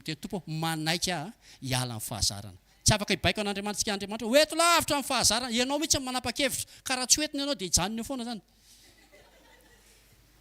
teny tompo manaika hiala amin'ny fahazarana tsy afaka hibaiko an'andriamanitsika andriamanitra hoe eto lavitra amin'ny fahazarana ianao mihitsy manapa-kevitra ka raha tsy hoentiny ianao dia hijanona eo foana zany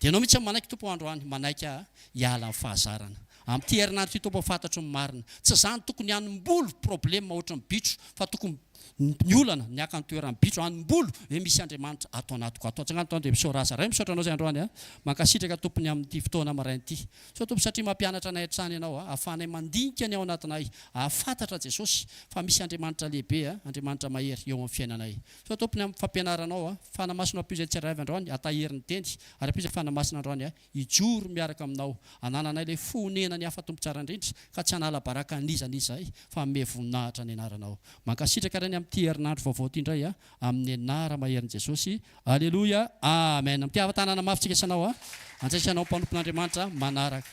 dia ianao mihitsy manaiky tompo androany manaika hiala amin'ny fahazarana amin'ity herinandro ty tompo fantatro ny marina tsy zany tokony hanym-bolo problema ohatra ny bitro fa tokony ny olana ny aka ny toeran'ny bitro hanym-bolo hoe misy andriamanitra atao anatiko atao tsy agny dia misaoraza ray misaotra anao zay androany mankasitraka tompony amin'ity fotoana marain'ity so tompo satria mampianatra anay hatrany ianao ahafahanay mandinika ny ao anatinay ahafantatra Jesosy fa misy andriamanitra lehibe andriamanitra mahery eo amin'ny fiainanay so tompony amin'ny fampianaranao fanamasina ampio zay tsy raiva androany ataherin'ny tendy ary ampio zay fanamasina androany hijoro miaraka aminao anananay le fonena ny hafa tompo tsara indrindra ka tsy hanala baraka nizanizay fa mevonahitra ny anaranao mankasitraka reny amin'ity herinandro vaovao ty indray amin'ny anara maherin'i Jesosy alleloia amen amin'ity hava-tanana mafitsika isanao antsaisanao mpanompon'andriamanitra manaraka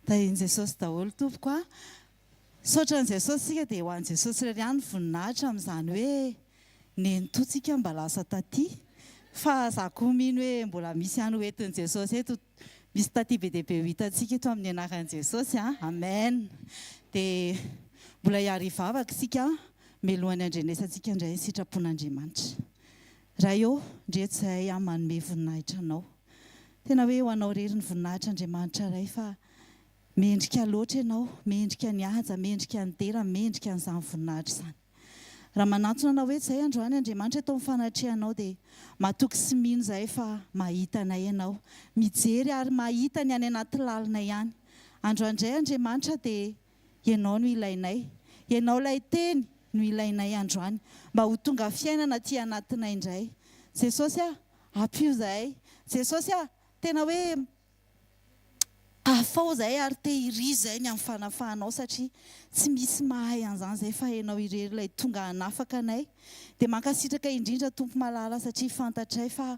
tahin' Jesosy daholo tompoko saotran' Jesosy sika dia ho an' Jesosy irery ihany voninahitra amin'izany hoe nentotsika mba lasa taty fa za koa mino hoe mbola misy ihany hoentin'i Jesosy eto misy taty be dia be ho hitantsika eto amin'ny anaran'i Jesosy amen dia mbola hiary hivavaka isika melohany andrenesantsika indray ny sitrapon'Andriamanitra raha eo ndretsahay manome voninahitra anao tena hoe ho anao rery ny voninahitra Andriamanitra ray fa mendrika loatra ianao mendrika ny haja mendrika ny dera mendrika n'izany voninahitra izany raha manantona anao hoe zay androany Andriamanitra atao mifanatrehanao dia matoky sy mino zay fa mahita anay ianao mijery ary mahita ny any anaty lalina ihany androandray Andriamanitra dia ianao no ilainay ianao ilay teny no ilainay androany mba ho tonga fiainana ty anatinay indray Jesosy ampio zahay Jesosy tena hoe afao zay ary tehirizy zay ny amin'ny fanafahanao satria tsy misy mahay an'izany zay fa hainao irery ilay tonga hanafaka anay dia mankasitraka indrindra tompo malala satria fantatray fa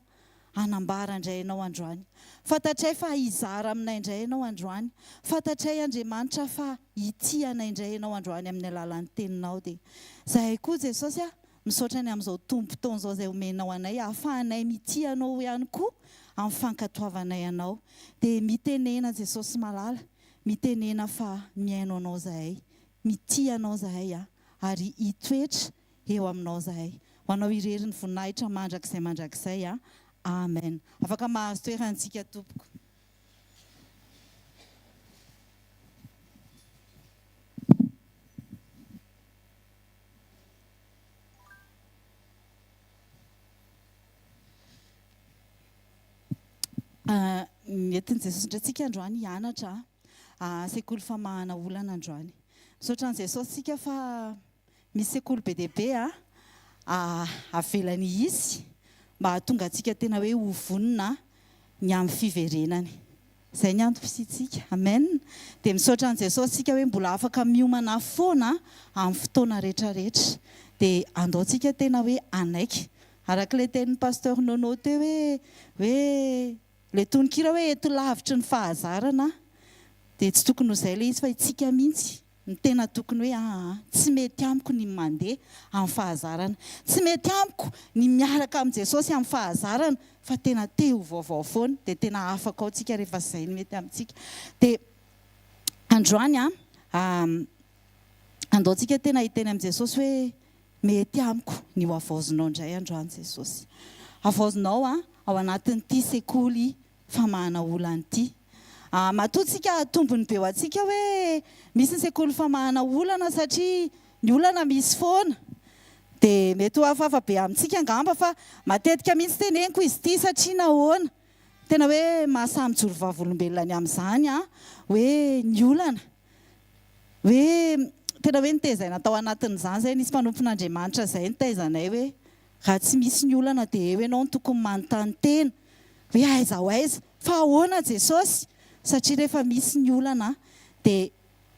hanambara indray ianao androany fantatray fa hizara aminay indray ianao androany fantatray Andriamanitra fa hitianay indray ianao androany amin'ny alalan'ny teninao dia zahay koa Jesosy misaotra ny amin'izao tombontao zay omenao anay ahafahanay mitianao ihany koa amin'ny fankatoavanay anao dia mitenena Jesosy malala mitenena fa miaino anao zahay mitia anao zahay ary hitoetra eo aminao zahay ho anao irery ny voninahitra mandrakizay amen afaka mahazo toerantsika tompoko entin'i Jesosy indray tsika androany hianatra sekoly famahana olana androany misaotra an' Jesosy sika fa misy sekoly be dia be avelany izy mba hahatonga antsika tena hoe ho vonina ny amin'ny fiverenany zay ny antom-pisitsika amen dia misaotra an' Jesosy sika hoe mbola afaka miomana foana amin'ny fotoana rehetrarehetra dia andaontsika tena hoe anaiky arak'ilay tenin'ny pasteur Nono teo hoe le tononkira hoe eto lavitry ny fahazarana dia tsy tokony ho izay le izy fa itsika mihitsy ny tena tokony hoe tsy mety amiko ny mandeha amin'ny fahazarana tsy mety amiko ny miaraka amin'i Jesosy amin'ny fahazarana fa tena te ho vaovao foana dia tena afaka ao tsika rehefa izay ny mety amintsika dia androany andaontsika tena hiteny amin'i Jesosy hoe mety amiko ny ho avaozinao indray androany Jesosy avaozinao ao anatin'ity sekoly famahana olana ity matotsika tombony be ho antsika hoe misy ny sekoly famahana olana satria ny olana misy foana dia mety ho hafahafa be amintsika angamba fa matetika mihitsy teneniko izy ity satria nahoana tena hoe mahasamy joro vavolombelona ny amin'izany hoe ny olana hoe tena hoe nitezana tao anatin'izany zay nisy mpanompon'Andriamanitra zay nitaizanay hoe raha tsy misy ny olana dia eo ianao no tokony manontany tena hoe aiza ho aiza fa ahoana Jesosy satria rehefa misy ny olana dia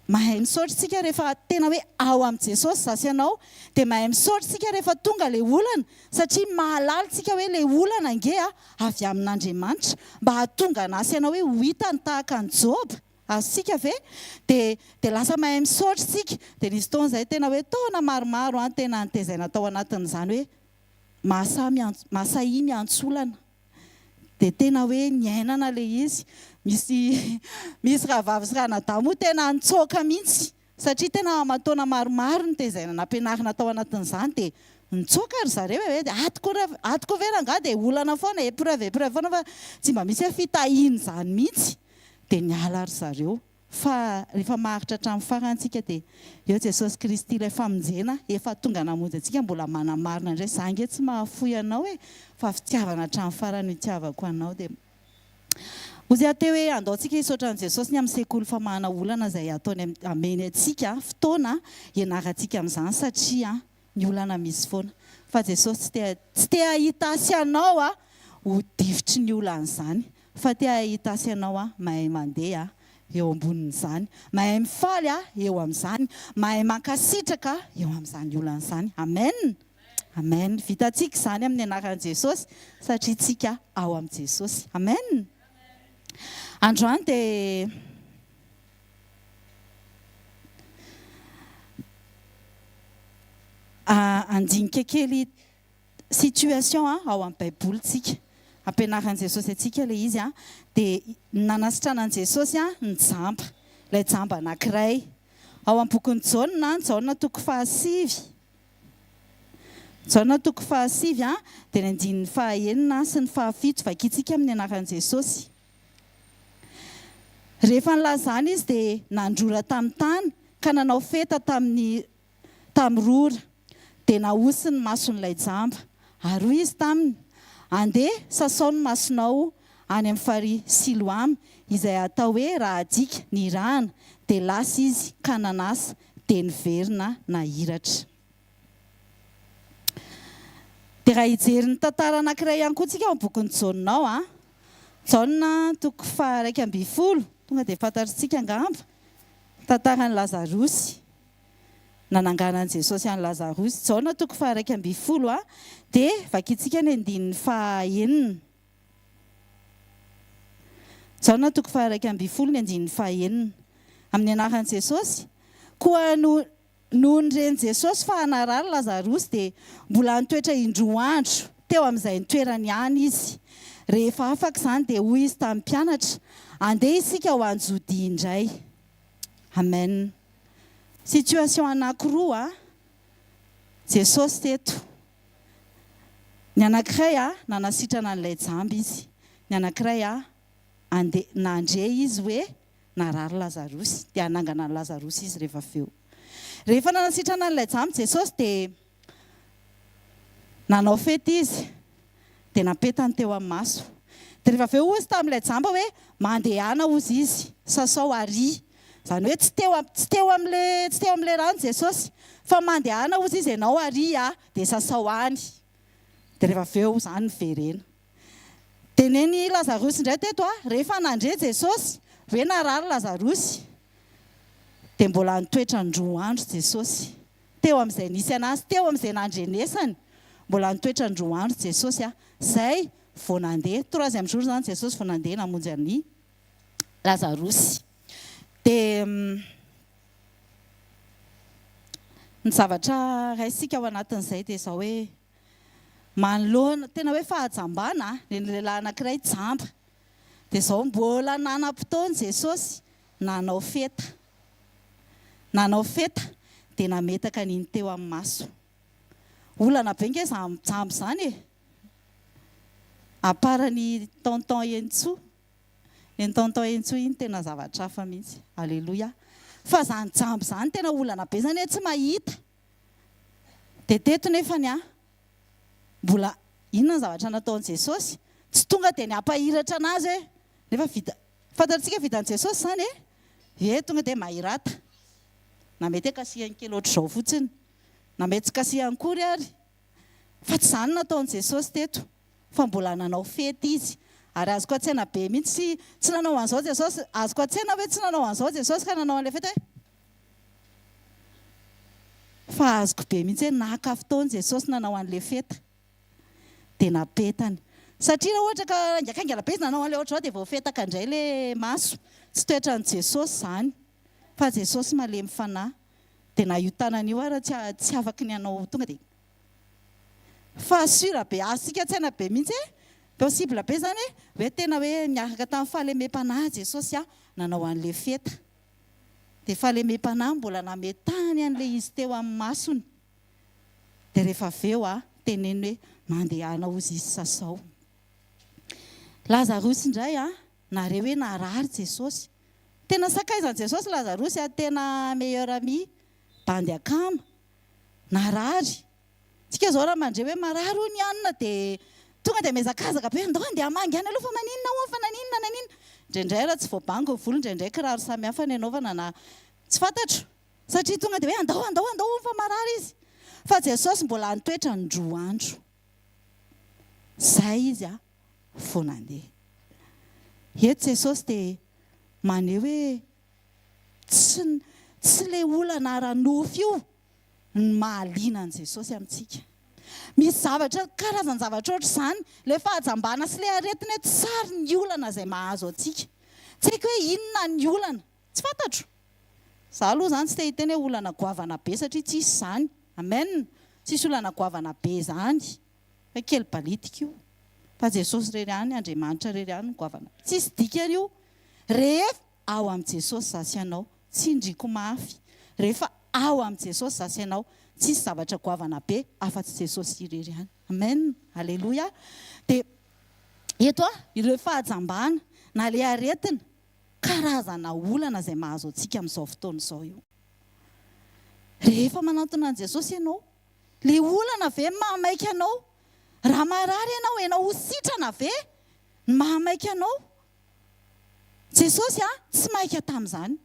mahay misaotra tsika rehefa tena hoe ao amin'i Jesosy zasy ianao dia mahay misaotra tsika rehefa tonga ilay olana satria mahalala tsika hoe ilay olana ange avy amin'Andriamanitra mba hahatonga anasy ianao hoe ho hitany tahaka ny Job azosika ve dia lasa mahay misaotra sika dia nisy taona izay tena hoe taona maromaro tena nitezaina tao anatin'izany hoe mahasahy miantsolana dia tena hoe niainana ilay izy misy rahavavy sy ranadamo tena nitsoaka mihitsy satria tena amatona maromaro nitezaina nampianarina tao anatin'izany dia nitsoaka ry zareo hoe atoko veranga dia olana foana épreuve foana fa tsy mba misy hoe fitahiana izany mihitsy dia niala ry zareo fa rehefa maharitra hatramin'ny farantsika dia eo Jesosy Kristy ilay famonjena efa tonga namonjy antsika mbola manamarina indray za nge tsy mahafoy anao hoe fa fitiavana hatramin'ny farany itiavako anao dia ozy aty hoe andaontsika hisaotran'i Jesosy ny amin'ny sekoly famahana olana izay ataony ameny antsika fotoana ianarantsika amin'izany satria ny olana misy foana fa Jesosy tsy te hahita asy anao ho divitry ny olana izany fa te hahita asy anao mahay mandeha eo ambonin'izany mahay mifaly eo amin'izany mahay mankasitraka eo amin'izany olana izany amen amen vitantsika izany amin'ny anaran'i Jesosy satria tsika ao amin'i Jesosy amen androany dia andinika kely situation ao amin'ny baibolitsika ampianaran'i Jesosy atsika ilay izy dia nanasitranan'i Jesosy ny jamba ilay jamba anankiray ao amin'ny bokin'ny Jaona toko 5 Jaona toko 5 dia ny andininy 9 sy ny 7 vakitsika amin'ny anaran'i Jesosy rehefa nilazana izy dia nandrora tamin'ny tany ka nanao feta tamin'ny rora dia naosy ny mason'ilay jamba ary izy taminy andeha sasaony masonao any amin'ny fary Siloam izay atao hoe raha adika ny rahana dia lasa izy ka nanasa dia niverina nahiratra dia raha hijery ny tantara anankiray ihany koa tsika ao amin'ny bokin'ny Jaona Jaona toko 1:20 tonga dia fantatritsika angamba tantaran'i Lazarosy nananganan'i Jesosy an'i Lazarosy Jaona toko 1:20 dia vakitsika ny andininy 9 Jaona toko 1:20 ny andininy 9 amin'ny anaran'i Jesosy koa nohon reny Jesosy fa hanarary Lazarosy dia mbola nitoetra indroa andro teo amin'izay nitoerany ihany izy rehefa afaka izany dia hoy izy tamin'ny mpianatra andeha isika ho anjody indray amen situation anankiroa Jesosy teto ny anankiray nanasitrana an'ilay jamba izy ny anankiray nandre izy hoe narary Lazarosy dia hanangana ny Lazarosy izy rehefa feo rehefa nanasitrana an'ilay jamba Jesosy dia nanao fety izy dia napetany teo amin'ny maso dia rehefa aveo ozy tamin'ilay jamba hoe mandehana ozy izy sasao ary izany hoe tsy teo amin'ilay rano Jesosy fa mandehana ozy izy ianao ary dia sasao any dia rehefa aveo izany niverena dia neny Lazarosy indray teto rehefa nandre Jesosy hoe narary Lazarosy dia mbola nitoetra ndroa andro Jesosy teo amin'izay nisy anazy teo amin'izay nandrenesany mbola nitoetra ndroa andro Jesosy zay vao nandeha 3e jour izany Jesosy vao nandeha namonjy an'ny Lazarosy dia ny zavatra raisika ao anatin'izay dia izao hoe manoloana tena hoe fahajambana ny lehilahy anankiray jamba dia izao mbola nanam-potoana Jesosy nanao feta dia nametaka niny teo amin'ny maso olana be nge jamba izany aparany tonton Entso ny tonton Entso iny tena zavatra hafa mihitsy alleloia fa izany jamba izany tena olana be izany hoe tsy mahita dia teto nefany mbola inona ny zavatra nataon'i Jesosy tsy tonga dia ny ampahiratra anazy hoe nefa fantatritsika vitan'i Jesosy izany tonga dia mahirata na mety hoe kasihany kely ohatr'izao fotsiny na mety tsy kasihany kory ary fa tsy izany nataon'i Jesosy teto fa mbola nanao fety izy ary azoko an-tsaina be mihitsy tsy nanao an'izao Jesosy azoko an-tsaina hoe tsy nanao an'izao Jesosy ka nanao an'ilay fety fa azoko be mihitsy hoe nahaka fotoana Jesosy nanao an'ilay fety dia napetany satria raha ohatra ka angakangala-bezina anao an'ilay ohatra dia voafetaka indray ilay maso tsy toetra ny Jesosy izany fa Jesosy malemy fanahy dia na io tanan'io ara tsy afaka ny anao tonga dia fa sura be asika tsy aina be mihitsy possible be zany hoe tena hoe miaraka tamin'ny fahalemem-panahy Jesosy nanao an'ilay feta dia fahalemem-panahy mbola nametahany an'ilay izy teo amin'ny masony dia rehefa avy eo teneny hoe mandehana ozy izy sasao. Lazarosy indray nareo hoe narary Jesosy tena sakaizany Jesosy Lazarosy tena meilleur ami bandy akama narary tsika zao raha mandre hoe marary ho ny anina dia tonga dia mezakazaka be andao andeha hamangy any aloha fa maninona ho fa naninona indraindray raha tsy voabango ny volo indraindray kiraro samihafa ny anaovana na tsy fantatro satria tonga dia hoe andao fa marary izy fa Jesosy mbola nitoetra ny roa andro zay izy vao nandeha eto Jesosy dia maneho hoe tsy ilay olana ara-nofo io ny mahaliana an' Jesosy amintsika. Misy zavatra karazany zavatra ohatra izany ilay fahajambana sy ilay aretina tsara ny olana izay mahazo antsika tsy haiko hoe inona ny olana tsy fantatro za aloha izany tsy te hiteny hoe olana goavana be satria tsisy izany amen tsisy olana goavana be izany fa kely balitika io fa Jesosy rery ihany Andriamanitra rery ihany ny goavana tsisy dikany io rehefa ao amin'i Jesosy zasy ianao tsy indriko mafy rehefa ao amin'i Jesosy zasy ianao tsisy zavatra goavana be afa-tsy Jesosy irery ihany amen alleloia dia eto ireo fahajambana na ilay aretina karazana olana izay mahazo antsika amin'izao fotoana izao io rehefa manantona an' Jesosy ianao ilay olana ve mahamaika anao raha marary ianao ho sitrana ve ny mahamaika anao Jesosy tsy maika tamin'izany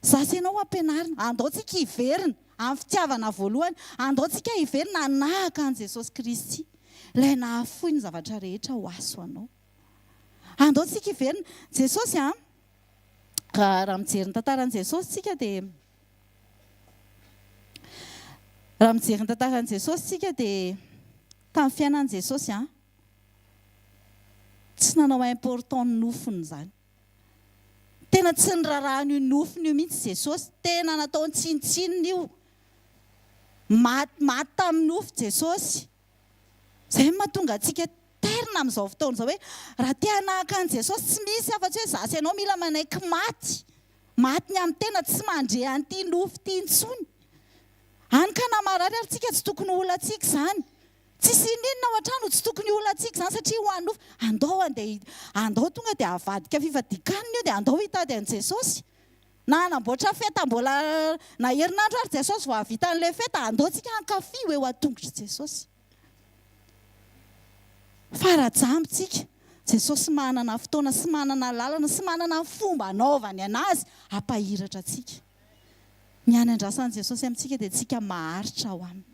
zasy ianao ampianarina andaontsika hiverina amin'ny fitiavana voalohany andaontsika hiverina anahaka an' Jesosy Kristy ilay nahafoy ny zavatra rehetra ho aso anao andaontsika hiverina Jesosy raha mijery ny tantaran'i Jesosy tsika dia raha mijery ny tantaran'i Jesosy tsika dia tamin'ny fiainan'i Jesosy tsy nanao important ny nofony izany tena tsy nirarahany io nofony io mihitsy Jesosy tena nataony tsinitsininy io maty tamin'ny nofo Jesosy izay mahatonga antsika terina amin'izao fotoana izao hoe raha te hanahaka an' Jesosy tsy misy afa-tsy hoe zasy ianao mila manaiky maty ny amin'ny tena tsy mandre an'ity nofo ity intsony any ka na marary ary tsika tsy tokony ho olantsika izany tsisy ininona ao an-trano tsy tokony ho olantsika izany satria ho an'ny nofo andao tonga dia avadika fifadikanina io dia andao hitady an' Jesosy na namboatra feta mbola na herinandro ary Jesosy vao havita an'ilay feta andaontsika hankafy hoe ho atongotry Jesosy fa rajambontsika Jesosy manana fotoana sy manana lalana sy manana fomba anaovany anazy hampahiratra antsika ny any andrasan'i Jesosy amintsika dia tsika maharitra ao aminy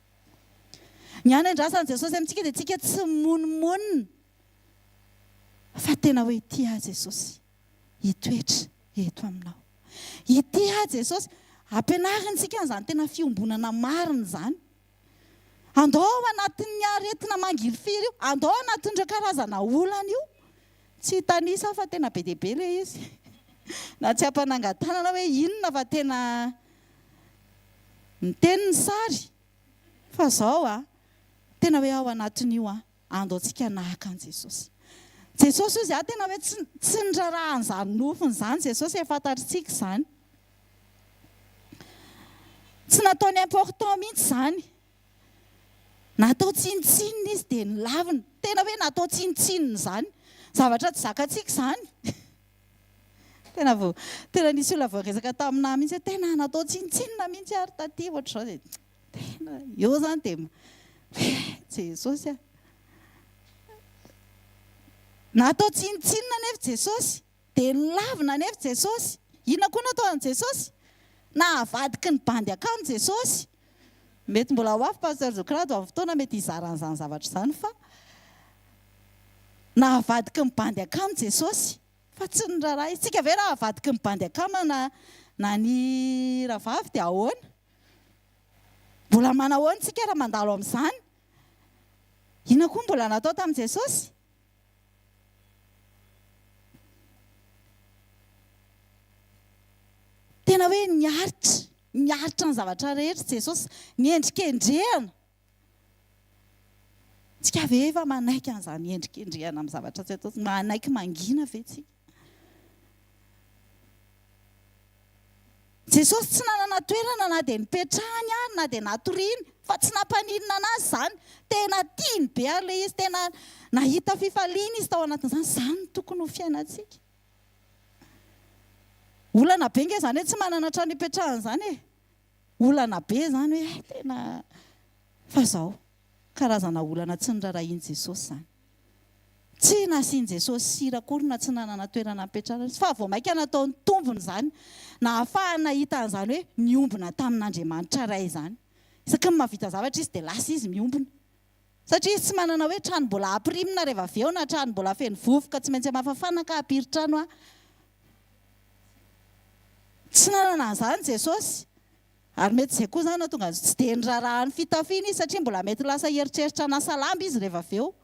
ny any andrasan'i Jesosy amintsika dia tsika tsy monimonina fa tena hoe ity Jesosy hitoetra eto aminao ity Jesosy ampianarintsika an'izany tena fiombonana marina izany andao anatin'ny aretina mangilifiry io andao anatin'ireo karazana olana io tsy tanisa fa tena be dia be ilay izy na tsy hampanangan-tanana hoe inona fa tena miteny ny sary fa izao tena hoe ao anatin'io andaontsika nahaka an' Jesosy Jesosy izy tena hoe tsy nirarahan'izany nofony izany Jesosy fantatritsika izany tsy nataony important mihitsy izany natao tsinitsinina izy dia nilavina tena hoe natao tsinitsinina izany zavatra tsy zakatsika izany tena nisy olona voaresaka taminahy mihitsy hoe tena natao tsinitsinina mihitsy ary taty ohatr'izao dia tena eo izany dia Jesosy natao tsinitsinina nefa Jesosy dia nilavina nefa Jesosy inona koa natao an' Jesosy na havadiky ny bandy akamo Jesosy mety mbola ho afy pasteur Jokrado amin'ny fotoana mety hizaran'izany zavatra izany fa na havadiky ny bandy akamo Jesosy fa tsy niraraha izy tsika ve raha havadiky ny bandy akamo na ny ravavy dia ahoana mbola manahoana tsika raha mandalo amin'izany inona koa mbola natao tamin'i Jesosy tena hoe miaritra ny zavatra rehetra Jesosy, niendrikendrehana. Tsika ve efa manaiky an'izany endrikendrehana amin'ny zavatra tsy atao, manaiky mangina ve tsika? Jesosy tsy nanana toerana na dia nipetrahany ary na dia natoriany, fa tsy nampaninona anazy izany. Tena tiany be ary ilay izy, tena nahita fifaliana izy tao anatin'izany. Izany no tokony ho fiainantsika. Olana be nge izany hoe tsy manana trano hipetrahana izany e. Olana be izany hoe tena fa izao karazana olana tsy nirarahian'i Jesosy izany. Tsy nasian'i Jesosy sira akory na tsy nanana toerana hipetrahana, fa vao maika nataony tombony izany na ahafahana hita an'izany hoe miombona tamin'Andriamanitra iray izany. Isaky ny mahavita zavatra izy dia lasa izy miombona. Satria izy tsy manana hoe trano mbola ampirimina rehefa avy eo na trano mbola feno vovoka tsy maintsy mafafana ka hampiry trano aho. Tsy nanana an'izany Jesosy. Ary mety izay koa izany tonga tsy dia nirarahan'ny fitafiana izy satria mbola mety lasa eritreritra nasa lamba izy rehefa avy eo.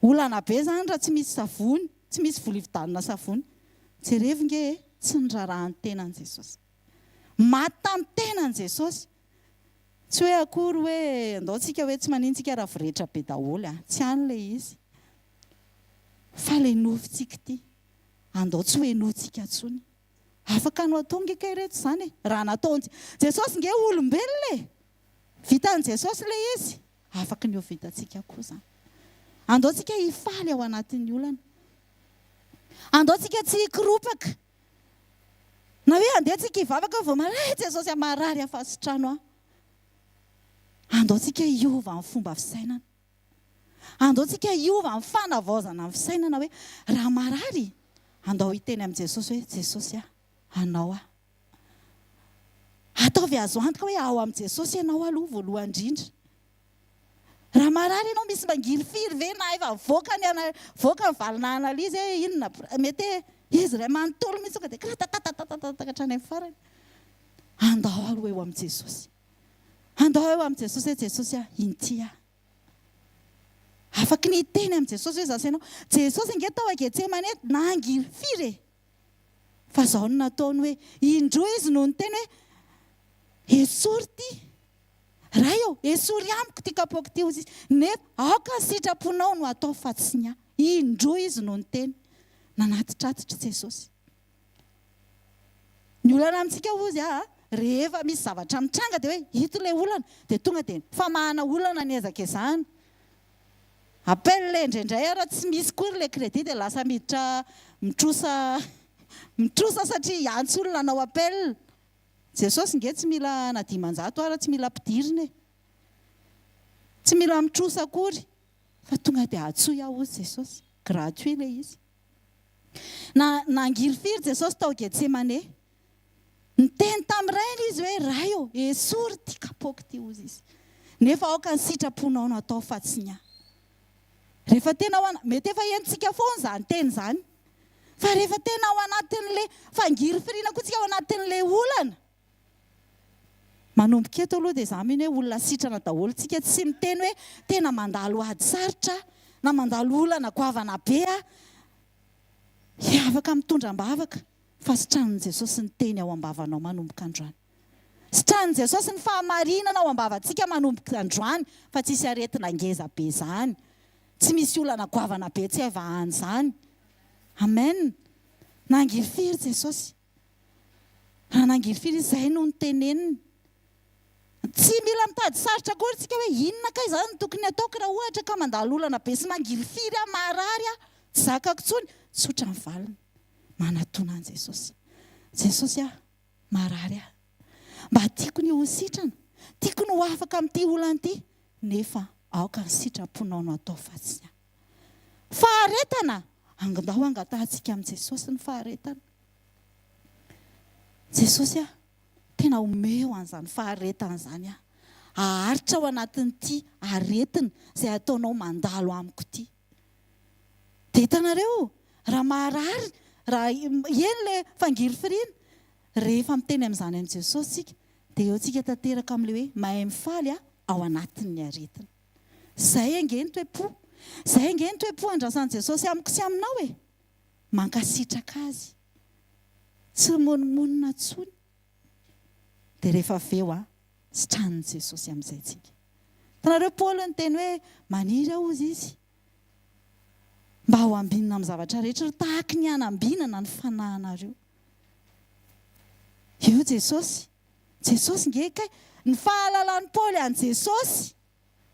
Olana be izany raha tsy misy savony, tsy misy volividanina savony. Jerevy nge tsy nirarahan'ny tenan'i Jesosy. Maty tamin'ny tenan'i Jesosy. Tsy hoe akory hoe andaontsika hoe tsy manintsika raha voretra be daholo. Tsy any ilay izy. Fa ilay nofintsika ity, andao tsy hoe notsika intsony. Afaka no atao nge kay reto izany e. Raha nataony Jesosy nge olombelona e. Vitan'i Jesosy ilay izy. Afaka ny ho vitantsika koa izany. Andaontsika hifaly ao anatin'ny olana. Andaontsika tsy hikoropaka. Na hoe andehantsika hivavaka vao maray Jesosy marary afasitrano aho. Andaontsika hiova amin'ny fomba fisainana. Andaontsika hiova amin'ny fanavaozana amin'ny fisainana hoe raha marary andao hiteny amin'ny Jesosy hoe Jesosy anao aho. Ataovy azo antoka hoe ao amin'ny Jesosy ianao aloha voalohany indrindra. Raha marary ianao misy mangilifiry ve na efa voaka ny valina analizy hoe inona mety izy iray manontolo mihitsy tonga dia kratatatatatataka hatrany amin'ny farany. Andao aloha eo amin'ny Jesosy. Andao eo amin'ny Jesosy hoe Jesosy inty aho. Afaka ny hiteny amin'ny Jesosy hoe zasainao. Jesosy nge tao Getsemane nangilifiry e. Fa izao no nataony hoe indroa izy no niteny hoe esory ty. Raha eo, esory amiko ty kapoaka ty ozy izy. Nefa aoka ny sitraponao no atao fa tsy ny ahy. Indroa izy no niteny. Nanatitratitra Jesosy. Ny olana amintsika ozy rehefa misy zavatra mitranga dia hoe hito ilay olana dia tonga dia famahana olana ny ezaka izany. Appelle indraindray ara tsy misy kory ilay crédit dia lasa miditra mitrosa satria antso olona anao appelle. Jesosy nge tsy mila na dimanjato ara tsy mila ampidirina e. Tsy mila mitrosa akory fa tonga dia atsoy aho ozy Jesosy. Gratuit ilay izy. Nangilifiry Jesosy tao Getsemane. Niteny tamin'irainy izy hoe raha eo esory ty kapoaka ty ozy izy. Nefa aoka ny sitraponao no atao fa tsy ny ahy. Rehefa tena mety efa entsika foana izany teny izany. Fa rehefa tena ao anatin'ilay fangilifiriana koa tsika ao anatin'ilay olana. Manomboka eto aloha dia izaho mihiny hoe olona sitrana daholo tsika tsy miteny hoe tena mandalo ady sarotra na mandalo olana goavana be afaka mitondram-bavaka. Fa sitranin'i Jesosy ny teny ao am-bavanao manomboka androany. Sitranin'i Jesosy ny fahamarinana ao am-bavantsika manomboka androany fa tsy misy aretina ngeza be izany. Tsy misy olana goavana be tsy evahany izany. Amen. Nangilifiry Jesosy. Raha nangilifiry izay no niteneniny. Tsy mila mitady sarotra akory tsika hoe inona ka izany no tokony ataoko raha ohatra ka mandalo olana be sy mangilifiry marary tsy zakako intsony. Tsotra ny valiny. Manatona an' Jesosy. Jesosy marary mba tiako ny ho sitrana. Tiako ny ho afaka amin'ity olana ity. Nefa aoka ny sitraponao no atao fa tsy ahy. Faharetana. Andao angatahantsika amin'i Jesosy ny faharetana. Jesosy tena omeo an'izany faharetana izany aharitra ao anatin'ity aretina izay ataonao mandalo amiko ity. Dia hitanareo raha marary raha eny ilay fangilifiriana rehefa miteny amin'izany amin'i Jesosy tsika dia eo tsika tanteraka amin'ilay hoe mahay mifaly ao anatin'ny aretina. Izay ange ny toe-po. Izay ange ny toe-po andrasan'i Jesosy amiko sy aminao e. Mankasitraka azy. tsy monimonina tsony. Dia rehefa avy eo sitranin' Jesosy amin'izay tsika. Tanareo Paoly ny teny hoe maniry aho ozy izy mba ho ambinina amin'ny zavatra rehetra tahaka ny hanambinana ny fanahinareo. Io Jesosy ngeka ny fahalalan'ny Paoly an' Jesosy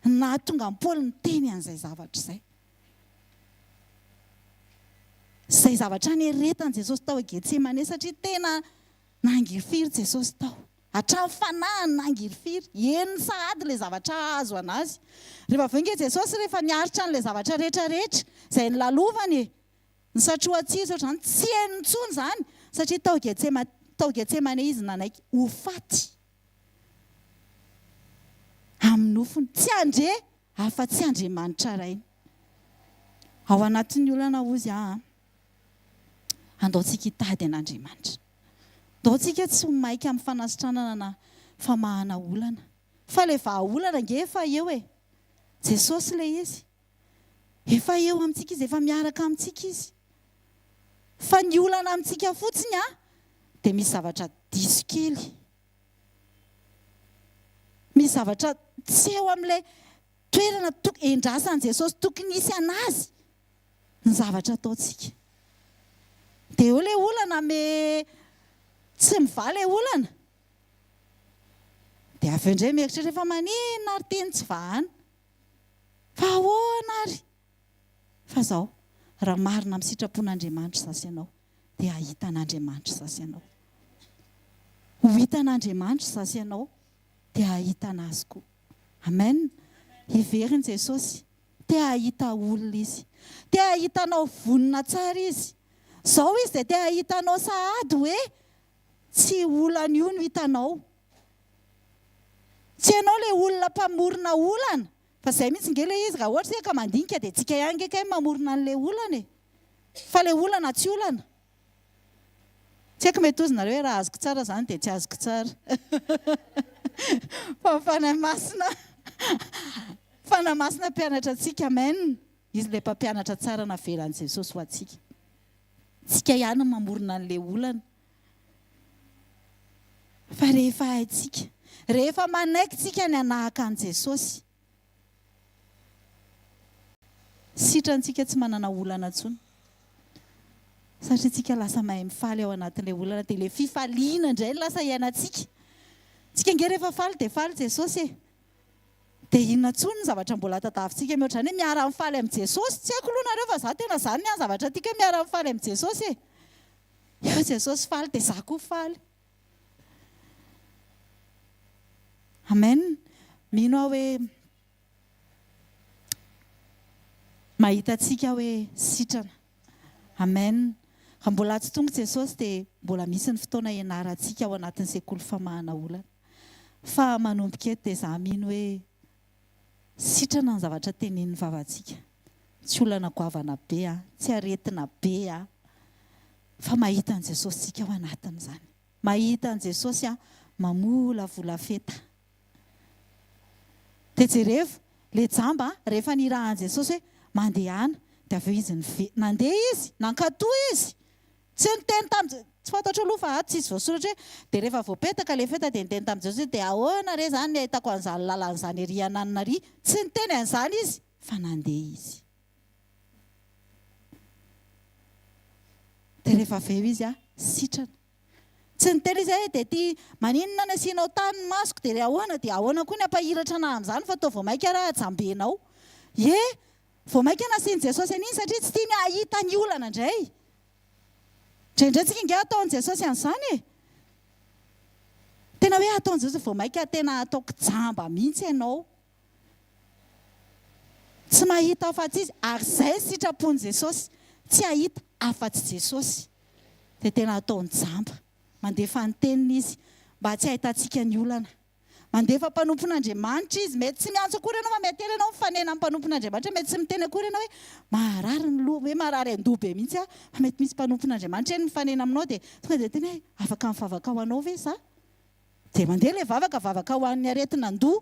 nahatonga ny Paoly ny teny an'izay zavatra izay. Izay zavatra nieretan' Jesosy tao Getsemane satria tena nangifiry Jesosy tao. Hatramin'ny fanahiny nangifiry, eniny sahady ilay zavatra azo anazy. Rehefa avy eo nge Jesosy rehefa niaritra n'ilay zavatra rehetrarehetra izay nilalovany ny satroatsiro ohatrany tsy henony intsony izany satria tao Getsemane izy nanaiky ho faty. Amin'ny nofony tsy andre afa-tsy Andriamanitra rainy. Ao anatin'ny olana ozy andaontsika hitady an'Andriamanitra. Daontsika tsy ho maika amin'ny fanasitranana na famahana olana. Fa ilay vahaolana nge efa eo Jesosy ilay izy. Efa eo amintsika izy, efa miaraka amintsika izy. Fa ny olana amintsika fotsiny dia misy zavatra diso kely. Misy zavatra tsy eo amin'ilay toerana endrasan'i Jesosy tokony hisy anazy ny zavatra ataontsika. Dia eo ilay olana tsy mivaly ilay olana. Dia avy indray mieritreritra rehefa maninona ary teny tsy vahana. Fa ahoana ary? Fa izao, raha marina amin'ny sitrapon'Andriamanitra zasy ianao, dia ahita an'Andriamanitra zasy ianao. Ho hitan'Andriamanitra zasy ianao, dia ahita anazy koa. Amen. Iveriny Jesosy, te ahita olona izy. Te ahitanao vonina tsara izy. Izao izy dia te ahitanao sahady hoe tsy olana io no hitanao. Tsy ianao ilay olona mpamorona olana. Fa izay mihitsy nge ilay izy raha ohatra ka mandinika dia tsika ihany nge kay mamorona an'ilay olana Fa ilay olana tsy olana. Tsy haiko mety ozy nareo hoe raha azoko tsara izany dia tsy azoko tsara. Fa fanahy masina mpianatra antsika, amen. Izy ilay mpampianatra tsara navelan'i Jesosy ho antsika. Tsika ihany no mamorona an'ilay olana. Fa rehefa haintsika, rehefa manaiky tsika ny hanahaka an'i Jesosy, sitrantsika tsy manana olana intsony. Satria tsika lasa mahay mifaly ao anatin'ilay olana, dia ilay fifaliana indray no lasa iainantsika. Tsika nge rehefa faly dia faly Jesosy dia inona intsony ny zavatra mbola tadavintsika mihoatra ny miara mifaly amin'ny Jesosy. Tsy haiko aloha nareo fa za tena izany ny zavatra tiaka miara mifaly amin'ny Jesosy. Eo Jesosy faly dia za koa faly. Amen. Mino aho hoe mahita antsika hoe sitrana. Amen. Raha mbola tsy tonga Jesosy dia mbola misy ny fotoana ianarantsika ao anatin'ny sekoly famahana olana. Fa manomboka eto dia za mino hoe sitrana ny zavatra tenenin'ny vavantsika. Tsy olana goavana be, tsy aretina be, fa mahita an'i Jesosy tsika ao anatin'izany. Mahita an'i Jesosy mamola vola feta. Dia jereva ilay jamba rehefa nirahan'i Jesosy hoe mandehana, dia avy eo izy nandeha izy, nankatoa izy. Tsy niteny tamin'ny tsy fantatro aloha fa tsy izy voasoratra hoe dia rehefa voapetaka ilay feta dia niteny tamin'i Jesosy dia ahoana re izany ny ahitako an'izany lalan'izany ery ananina ery. Tsy niteny an'izany izy fa nandeha izy. Dia rehefa avy eo izy sitrana. Tsy niteny izy dia ty maninona ny asianao tany ny masoko dia ahoana koa ny ampahiratra anahy amin'izany fa tao vao maika raha jambenao. Vao maika nasian'i Jesosy an'iny satria tsy tiany ahita ny olana indray. Indraindray tsika nge ataon'i Jesosy an'izany Tena hoe ataon'i Jesosy vao maika tena ataoko jamba mihitsy ianao. Tsy mahita afa-tsy izy ary izay sitrapon'i Jesosy. Tsy ahita afa-tsy Jesosy. Dia tena ataony jamba. Mandefa ny teniny izy mba tsy ahitantsika ny olana. Mandefa mpanompon'Andriamanitra izy. Mety tsy miantso akory ianao fa mety ela ianao mifanena amin'ny mpanompon'Andriamanitra. Mety tsy miteny akory ianao hoe marary ny loha, hoe marary an-doha be mihitsy fa mety misy mpanompon'Andriamanitra eny mifanena aminao dia tonga dia tena hoe afaka mivavaka ho anao ve za? Dia mandeha ilay vavaka ho an'ny aretina an-doha.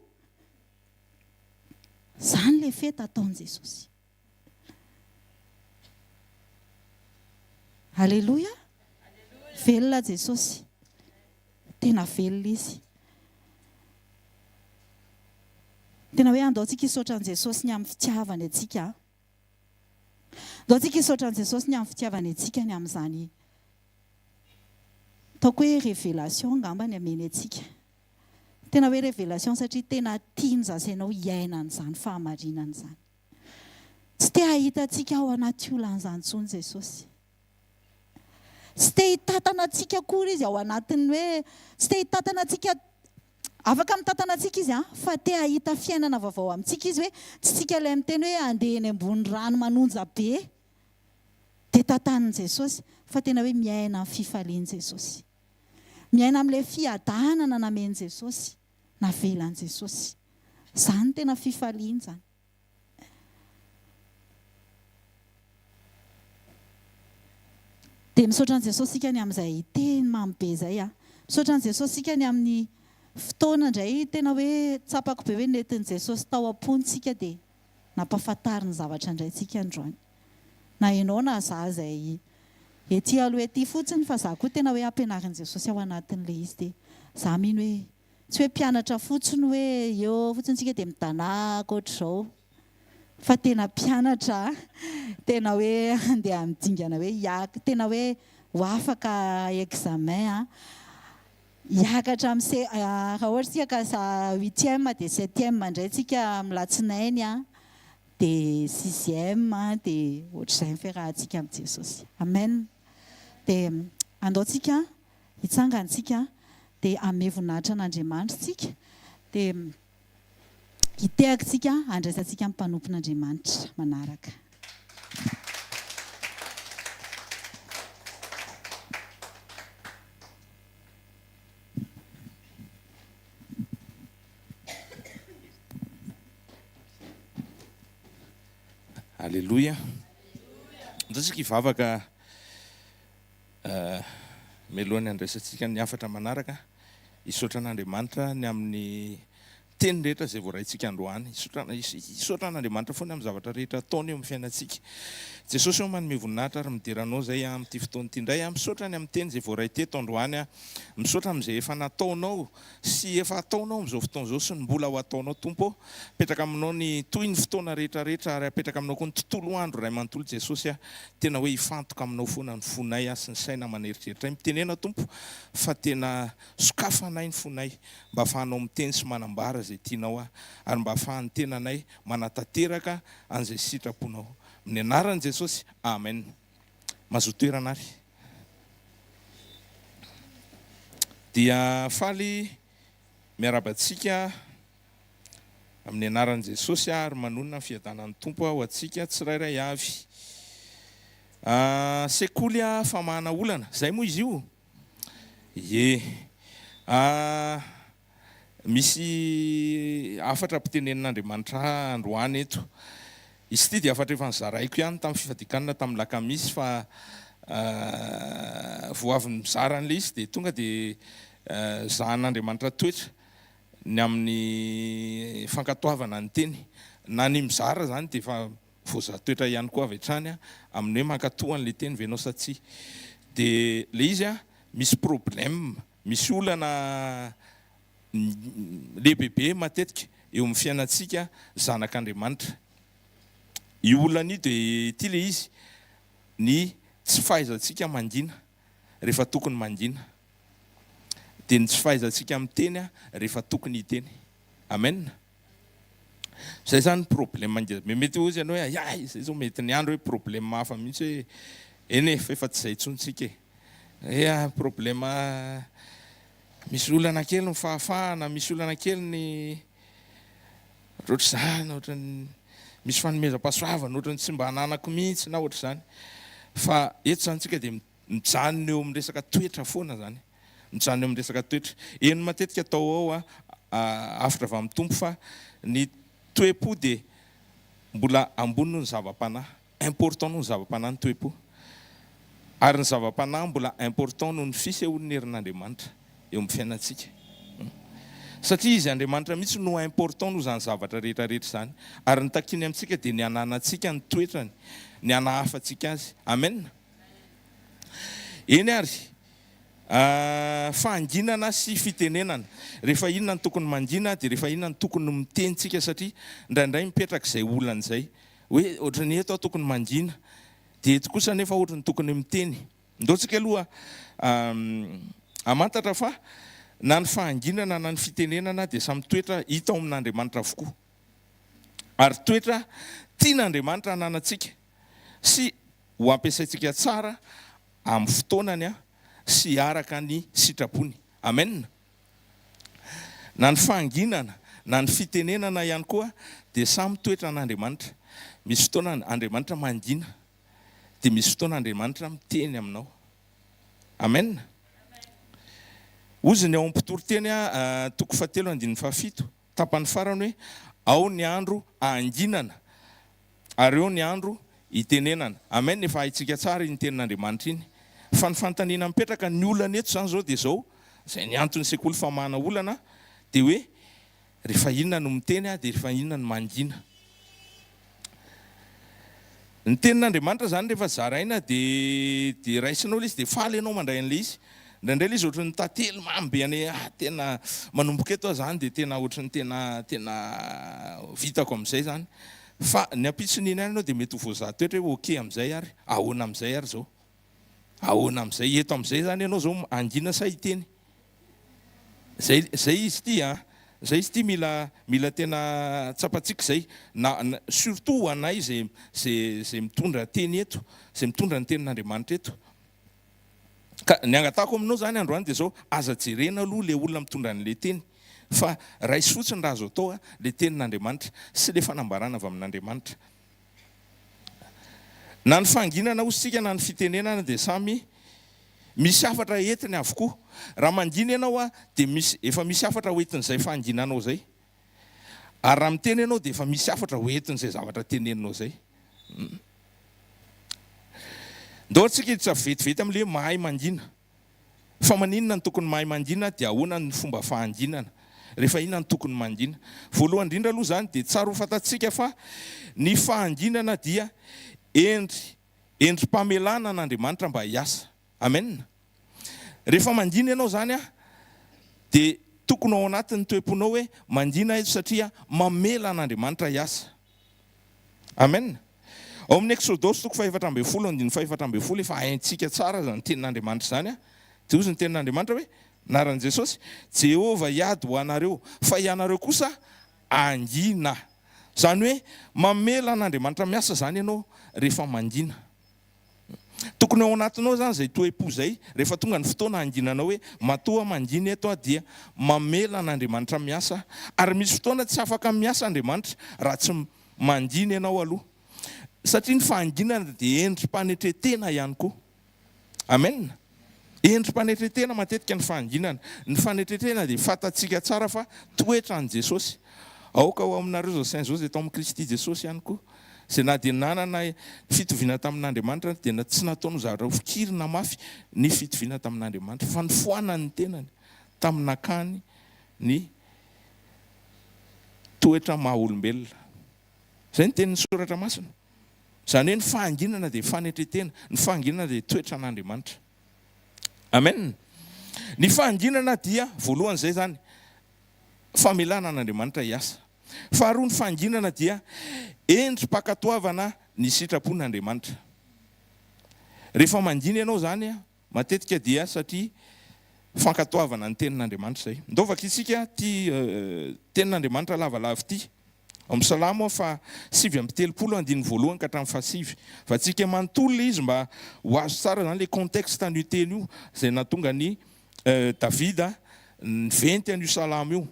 Izany ilay feta ataon'i Jesosy. Halleluja. velona Jesosy, tena velona izy. Tena hoe andao antsika hisaotran' Jesosy ny amin'ny fitiavany antsika. Andao antsika hisaotran' Jesosy ny amin'ny fitiavany antsika ny amin'izany. Ataoko hoe révélation ngamba ny ameny antsika. Tena hoe révélation satria tena tiany zasainao hiaina an'izany fahamarinana izany. Tsy te hahita antsika ao anaty olan'izany intsony Jesosy. Tsy te hitatana antsika akory izy ao anatiny hoe tsy te hitatana antsika, afaka mitatana antsika izy fa te hahita fiainana vaovao amintsika izy hoe tsy tsika ilay miteny hoe andeha eny ambony rano manonja be dia tatanin' Jesosy, fa tena hoe miaina amin'ny fifalian' Jesosy. Miaina amin'ilay fiadanana namen'i Jesosy, navelan' Jesosy. Izany tena fifaliana izany. Dia misaotra an' Jesosy sika ny amin'izay teny mamy be izay. Misaotra an' Jesosy sika ny amin'ny fotoana indray tena hoe tsapako be hoe nentin' Jesosy tao am-pontsika dia nampahafantariny zavatra indray tsika androany. Na ianao na izaho izay ety aloha ety fotsiny, fa izaho koa tena hoe ampianarin' Jesosy ao anatin'ilay izy. Dia izaho mino hoe tsy hoe mpianatra fotsiny hoe eo fotsiny tsika dia mitanaka ohatr'izao, fa tena mpianatra, tena hoe andeha midingana hoe hiaka, tena hoe ho afaka examen, hiakatra amin'ny raha ohatra tsika ka 8e dia 7e indray tsika milatsinainy dia 6e dia ohatr'izay fiarahantsika amin'i Jesosy. Amen. Dia andao tsika hitsangantsika dia ame voninahitra an'Andriamanitra tsika dia hitehaka tsika andraisantsika amin'ny mpanompon'Andriamanitra manaraka. Alleluia. Andrasika hivavaka melohany andraisantsika ny hafatra manaraka, hisaotra an'Andriamanitra ny amin'ny teny rehetra izay voaraintsika androany. Hisaotra an'Andriamanitra foana amin'ny zavatra rehetra ataony eo amin'ny fiainantsika. Jesosy eo manome voninahitra ary mideranao izay amin'ity fotoana ity indray. Misaotra ny amin'ny teny izay voaray teto androany. Misaotra amin'izay efa nataonao sy efa ataonao amin'izao fotoana izao sy ny mbola ho ataonao Tompo. Apetraka aminao ny toy ny fotoana rehetrarehetra ary apetraka aminao koa ny tontolo andro iray manontolo Jesosy. Tena hoe hifantoka aminao foana ny fonay sy ny saina maneritreritra. Mitenena Tompo fa tena sokafanay ny fonay mba ahafahanao miteny sy manambara izay tianao ary mba ahafahan'ny tenanay manatanteraka an'izay sitraponao. Amin'ny anaran'i Jesosy, amen. Mazoto toerana ary. Dia faly miarabantsika amin'ny anaran'i Jesosy ary manonona ny fiadanan'ny Tompo ho antsika tsirairay avy. Sekoly famahana olana, izay moa izy io. Misy afatra mpitenen'Andriamanitra androany eto. Izy ity dia afatra efa nizaraiko ihany tamin'ny fifadikanana tamin'ny lakamisy fa voavy mizaran'ilay izy dia tonga dia zahan'Andriamanitra toetra ny amin'ny fankatoavana ny teny. Na ny mizara zany dia efa voazatoetra ihany koa avy hatrany amin'ny hoe mankatoan'ilay teny venao sa tsia. Dia ilay izy misy problème, misy olana lehibehibe matetika eo amin'ny fiainantsika zanak'Andriamanitra. Io olana io dia ity ilay izy ny tsy fahaizantsika mangina rehefa tokony mangina, dia ny tsy fahaizantsika miteny rehefa tokony hiteny. Amen. Izay zany problème ngeza. Mety ho izy ianao hoe izay zao mety ny andro hoe problème hafa mihitsy hoe eny efa tsy izay intsontsika problème misy olana kely ny fahafahana, misy olana kely ny ohatr'izany, ohatrany misy fanomezam-pahasoavana, ohatrany tsy mba hananako mihitsy na ohatr'izany. Fa eto zany tsika dia mijanona eo amin'ny resaka toetra foana zany. Mijanona eo amin'ny resaka toetra. Eny matetika atao ao afatra avy amin'ny Tompo fa ny toe-po dia mbola ambony noho ny zava-panahy. Important noho ny zava-panahy ny toe-po. Ary ny zava-panahy mbola important noho ny fisehoan'ny herin'Andriamanitra eo amin'ny fiainantsika. Satria izy Andriamanitra mihitsy no important noho izany zavatra rehetrarehetra izany. Ary ny takiny amintsika dia ny hananantsika ny toetrany, ny hanahafantsika azy. Amen. Eny ary fahanginana sy fitenenana. Rehefa inona ny tokony mangina dia rehefa inona ny tokony mitentsika satria indraindray mipetraka izay olana izay hoe ohatrany eto tokony mangina dia eto kosa nefa ohatrany tokony miteny. Ndotsika aloha amantatra fa na ny fahanginana na ny fitenenana dia samy toetra hita ao amin'Andriamanitra avokoa. Ary toetra tian'Andriamanitra hananantsika sy ho ampiasaintsika tsara amin'ny fotoanany sy araka ny sitrapony. Amen. Na ny fahanginana na ny fitenenana ihany koa dia samy toetra an'Andriamanitra. Misy fotoana Andriamanitra mangina dia misy fotoana Andriamanitra miteny aminao. Amen. Ozy ny ao am-pitoriteny toko 7:7 tapany farany hoe ao ny andro ahanginana ary eo ny andro hitenenana. Amen. Efa haitsika tsara iny tenin'Andriamanitra iny. Fa ny fanontaniana mipetraka ny olana eto zany zao dia zao izay ny antony sekoly famahana olana dia hoe rehefa inona no miteny dia rehefa inona no mangina. Ny tenin'Andriamanitra zany rehefa zaraina dia raisinao ilay izy dia faly ianao mandray an'ilay izy. Indraindray ilay izy ohatrany ny tantely mamy any tena manomboka eto zany dia tena ohatrany tena vitako amin'izay zany. Fa ny ampitson'iny ihany ianao dia mety ho voazahatoetra hoe okey amin'izay ary ahoana amin'izay ary zao. Ahoana amin'izay eto amin'izay zany ianao zao angina sa hiteny. Zay izy ity zay izy ity mila tena tsapatsika zay surtout anay zay mitondra teny eto, zay mitondra ny tenin'Andriamanitra eto. Ka ny angatako aminao zany androany dia zao aza jerena aloha le olona mitondra an'ilay teny fa raisy fotsiny raha azo atao le tenin'Andriamanitra sy le fanambarana avy amin'Andriamanitra. Na ny fanginana osika na ny fitenenana dia samy misy hafatra entiny avokoa. Raha mangina ianao dia efa misy hafatra ho entin'izay fanginanao zay. Ary raha miteny ianao dia efa misy hafatra ho entin'izay zavatra teneninao zay. Ndao antsika tsy vetivety amin'ilay mahay mangina. Fa maninona ny tokony mahay mangina dia ahoana ny fomba fahanginana. Rehefa inona ny tokony mangina. Voalohany indrindra aloha zany dia tsara ho fantatsika fa ny fahanginana dia endrim-pamelana an'Andriamanitra mba hiasa. Amen. Rehefa mangina ianao zany dia tokony ao anatin'ny toe-ponao hoe mangina eto satria mamela an'Andriamanitra hiasa. Amen. Ao amin'ny Exodosy toko 4:5 efa haintsika tsara zany tenin'Andriamanitra zany dia ozy ny tenin'Andriamanitra hoe anaran'i Jesosy Jehova hiady ho anareo fa ianareo kosa angina. Zany hoe mamela an'Andriamanitra miasa zany ianao rehefa mangina. Tokony ao anatinao zany zay toe-po zay rehefa tonga ny fotoana anginanao hoe matoa mangina eto dia mamela an'Andriamanitra miasa ary misy fotoana tsy afaka miasa Andriamanitra raha tsy mangina ianao aloha. Satria ny fahanginana dia endrim-panetretena ihany koa. Amen. Endrim-panetretena matetika ny fahanginana. Ny fanetretena dia fantatsika tsara fa toetra an' Jesosy. Aoka ao aminareo zao saint Joseph atao amin'ny Kristy Jesosy ihany koa. Izay na dia nanana fitoviana tamin'Andriamanitra dia tsy nataony zavatra fikirina mafy ny fitoviana tamin'Andriamanitra fa ny foanany tenany tamin'akany ny toetra maha-olombelona. Izay ny tenin'ny soratra masina. Zany hoe ny fahanginana dia fanetretena, ny fahanginana dia toetra an'Andriamanitra. Amen. Ny fahanginana dia voalohany izay zany famelana an'Andriamanitra hiasa. Faharoa ny fahanginana dia endrim-pakatoavana ny sitrapon'Andriamanitra. Rehefa mangina ianao zany matetika dia satria fankatoavana ny tenin'Andriamanitra zay. Ndaovaka isika ty tenin'Andriamanitra lavalava ity. Amin'ny Salamo 7:30 ka hatramin'ny 7. Fa tsika manontolo izy mba ho azo tsara zany le contexte an'io teny io izay nahatonga ny Davida niventy an'io salamo io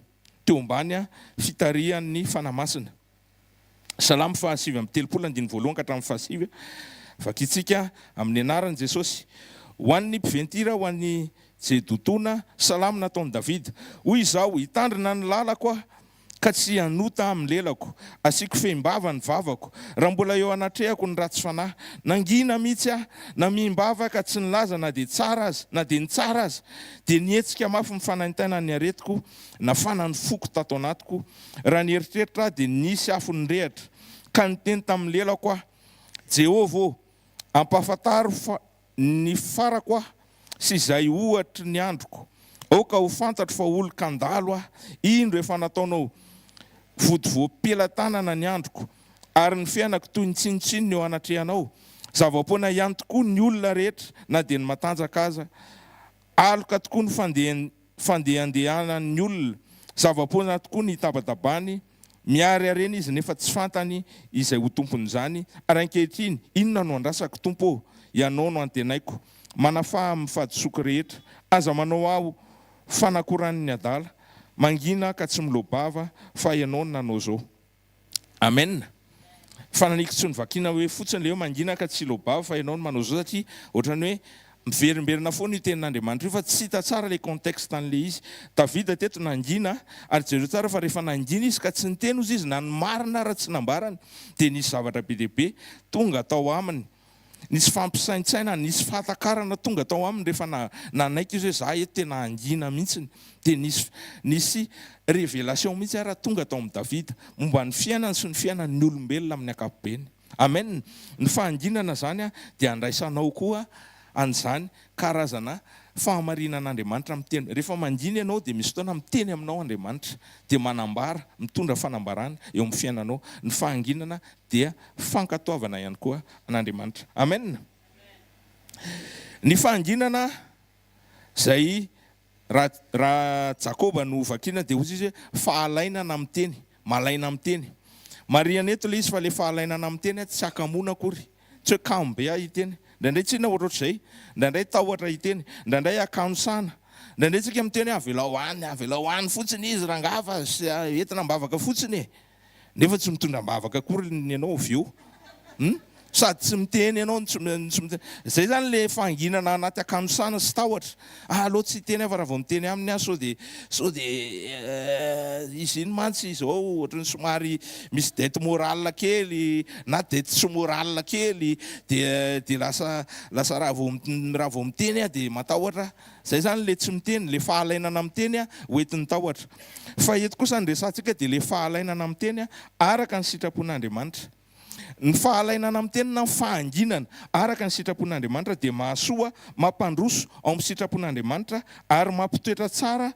teo ambany fitarihan'ny fanamasina. Salamo 7:30 ka hatramin'ny 7. Vakitsika amin'ny anaran'i Jesosy. Ho an'ny mpiventira, ho an'ny jedotona, salamo nataon'i Davida. Hoy izao, hitandrina ny lalako ka tsy hanota amin'ny lelako, asiako fehimbava ny vavako, raha mbola eo anatrehako ny ratsy fanahy, nangina mihitsy na mihimbava ka tsy nilaza na dia tsara azy, na dia ny tsara azy, dia nietsika mafy mifanantena ny aretiko, nafana ny foko tato anatiko, raha nieritreritra dia nisy afo ny rehatra, ka niteny tamin'ny lelako Jehova ampahafantaro ny farako sy izay ohatry ny androko. Aoka ho fantatro fa olo-kandalo aho, indro efa nataonao vody voam-pelantanana ny androko, ary ny fiainako toy ny tsinitsiny ny eo anatrehanao. Zava-poana ihany tokoa ny olona rehetra na dia ny matanjaka aza, aloka tokoa ny fandehandehanan'ny olona, zava-poana tokoa ny tabatabany, miary arena izy nefa tsy fantany izay ho tompon'izany. Ary ankehitriny, inona no andrasako tompo? Ianao no antenaiko, manafaha mifadisoko rehetra, aza manao aho fanakoran'ny adala, mangina ka tsy milobava fa ianao no nanao zao. Amen. Fananiko tsy nivakiana hoe fotsiny le hoe mangina ka tsy lobava fa ianao no manao zao, satria ohatrany hoe miverimberina foana io tenin'Andriamanitra io fa tsy hita tsara le contexte an'le izy. Davida teto nangina, ary jereo tsara fa rehefa nangina izy ka tsy niteny ozy izy na ny marina raha tsy nambarany, dia nisy zavatra be dehibe tonga tao aminy. Nisy fampisaintsaina, nisy fahatakarana tonga tao aminy rehefa nanaiky izy hoe za eto tena angina mihitsiny. Dia nisy révélation mihitsy raha tonga tao amin'ny Davida momba ny fiainany sy ny fiainan'ny olombelona amin'ny ankapobeny. Amen. Ny fahanginana zany dia andraisanao koa an'izany karazana fahamarinan'Andriamanitra miteny. Rehefa mangina ianao dia misy fotoana miteny aminao Andriamanitra, dia manambara, mitondra fanambarana eo amin'ny fiainanao. Ny fahanginana dia fankatoavana ihany koa an'Andriamanitra. Amen. Ny fahanginana zay raha Jakoba no vakiana dia ozy izy hoe fahalainana miteny, malaina miteny. Mariana eto le izy fa le fahalainana miteny tsy akamoana akory, tsy hoe kambe iteny. Ndraindray tsy na ohatr'izay, ndraindray tahotra iteny, ndraindray akanosana, ndraindray tsika miteny avela hoany fotsiny izy rangafa entina mbavaka fotsiny nefa tsy mitondra mbavaka akory ianao avy eo. Sady tsy miteny ianao, zay zany le fahanginana anaty akanosana sy tahotra. Aleo tsy teny fa raha vao miteny aminy sao dia izy iny mantsy izao ohatrany somary misy dette morale kely na dette tsy morale kely, dia lasa raha vao miteny dia matahotra. Zay zany le tsy miteny, le fahalainana miteny hoentin'ny tahotra. Fa eto kosa ny resantsika dia le fahalainana miteny araka ny sitrapon'Andriamanitra. Ny fahalainana miteny na fahanginana araka ny sitrapon'Andriamanitra dia mahasoa, mampandroso ao amin'ny sitrapon'Andriamanitra ary mampitoetra tsara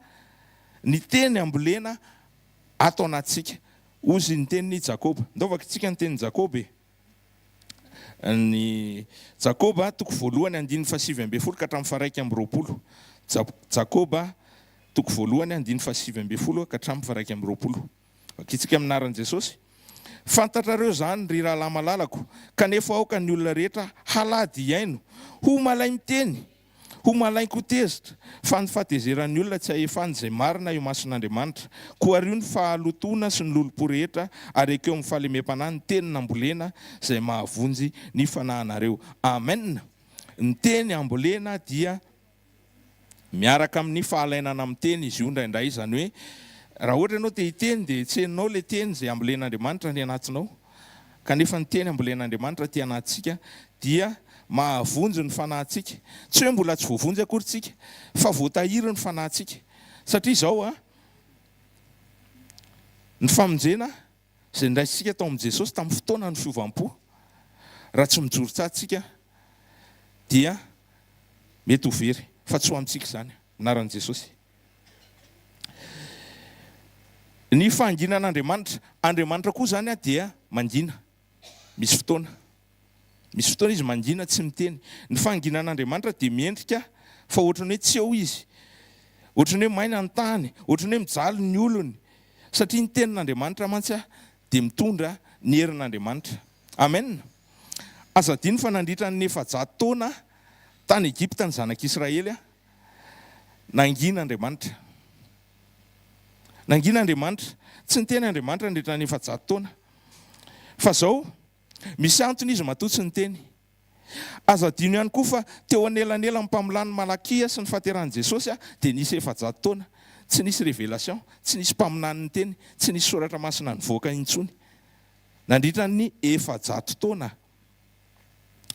ny teny ambolena ato anatsika. Ozy ny tenin'ny Jakoba. Ndaovaka tsika ny tenin'ny Jakoba. Ny Jakoba toko voalohany 7:20 ka hatramin'ny 1:20. Jakoba toko voalohany 7:20 ka hatramin'ny 1:20. Vakitsika aminaran'i Jesosy. Fantatrareo zany ry rahalahy malalako, kanefa aoka ny olona rehetra halady iaino, ho malay miteny, ho malay kotezitra, fa ny fahatezeran'ny olona tsy ahefany izay marina eo mason'Andriamanitra. Koa rio ny fahalotona sy ny lolopo rehetra, ary ekeo amin'ny fahalemem-panahy ny teny ambolena izay mahavonjy ny fanahinareo. Amen. Ny teny ambolena dia miaraka amin'ny fahalainana miteny izy io indraindray, zany hoe raha ohatra ianao te hiteny dia tsy henonao le teny izay ambolen'Andriamanitra ny anatinao, kanefa ny teny ambolen'Andriamanitra ty anatsika dia mahavonjy ny fanahintsika. Tsy hoe mbola tsy voavonjy akory tsika, fa voatahiry ny fanahintsika. Satria izao ny famonjena izay ndraisika tao amin'i Jesosy tamin'ny fotoana ny fiovam-po, raha tsy mijoro tsatsika dia mety ho very, fa tsy ho amintsika zany anaran'i Jesosy. Ny fahanginan'Andriamanitra, Andriamanitra koa zany dia mangina. Misy fotoana izy mangina tsy miteny. Ny fahanginan'Andriamanitra dia miendrika fa ohatrany hoe tsy eo izy, ohatrany hoe maina ny tany, ohatrany hoe mijaly ny olony, satria ny tenin'Andriamanitra mantsy dia mitondra ny herin'Andriamanitra. Amen. Azadiny fa nandritra ny 400 taona tany Egypta ny zanak'Israely nangin'Andriamanitra. Nangin'Andriamanitra, tsy ny teny Andriamanitra nandritra ny 400 taona. Fa zao misy antony izy matotsy ny teny. Azadino ihany koa fa teo anelanela ny mpamolany Malakia sy ny fahateran'i Jesosy dia nisy 400 taona. Tsy nisy révélation, tsy nisy mpaminany ny teny, tsy nisy soratra masina nivoaka intsony. Nandritra ny 400 taona.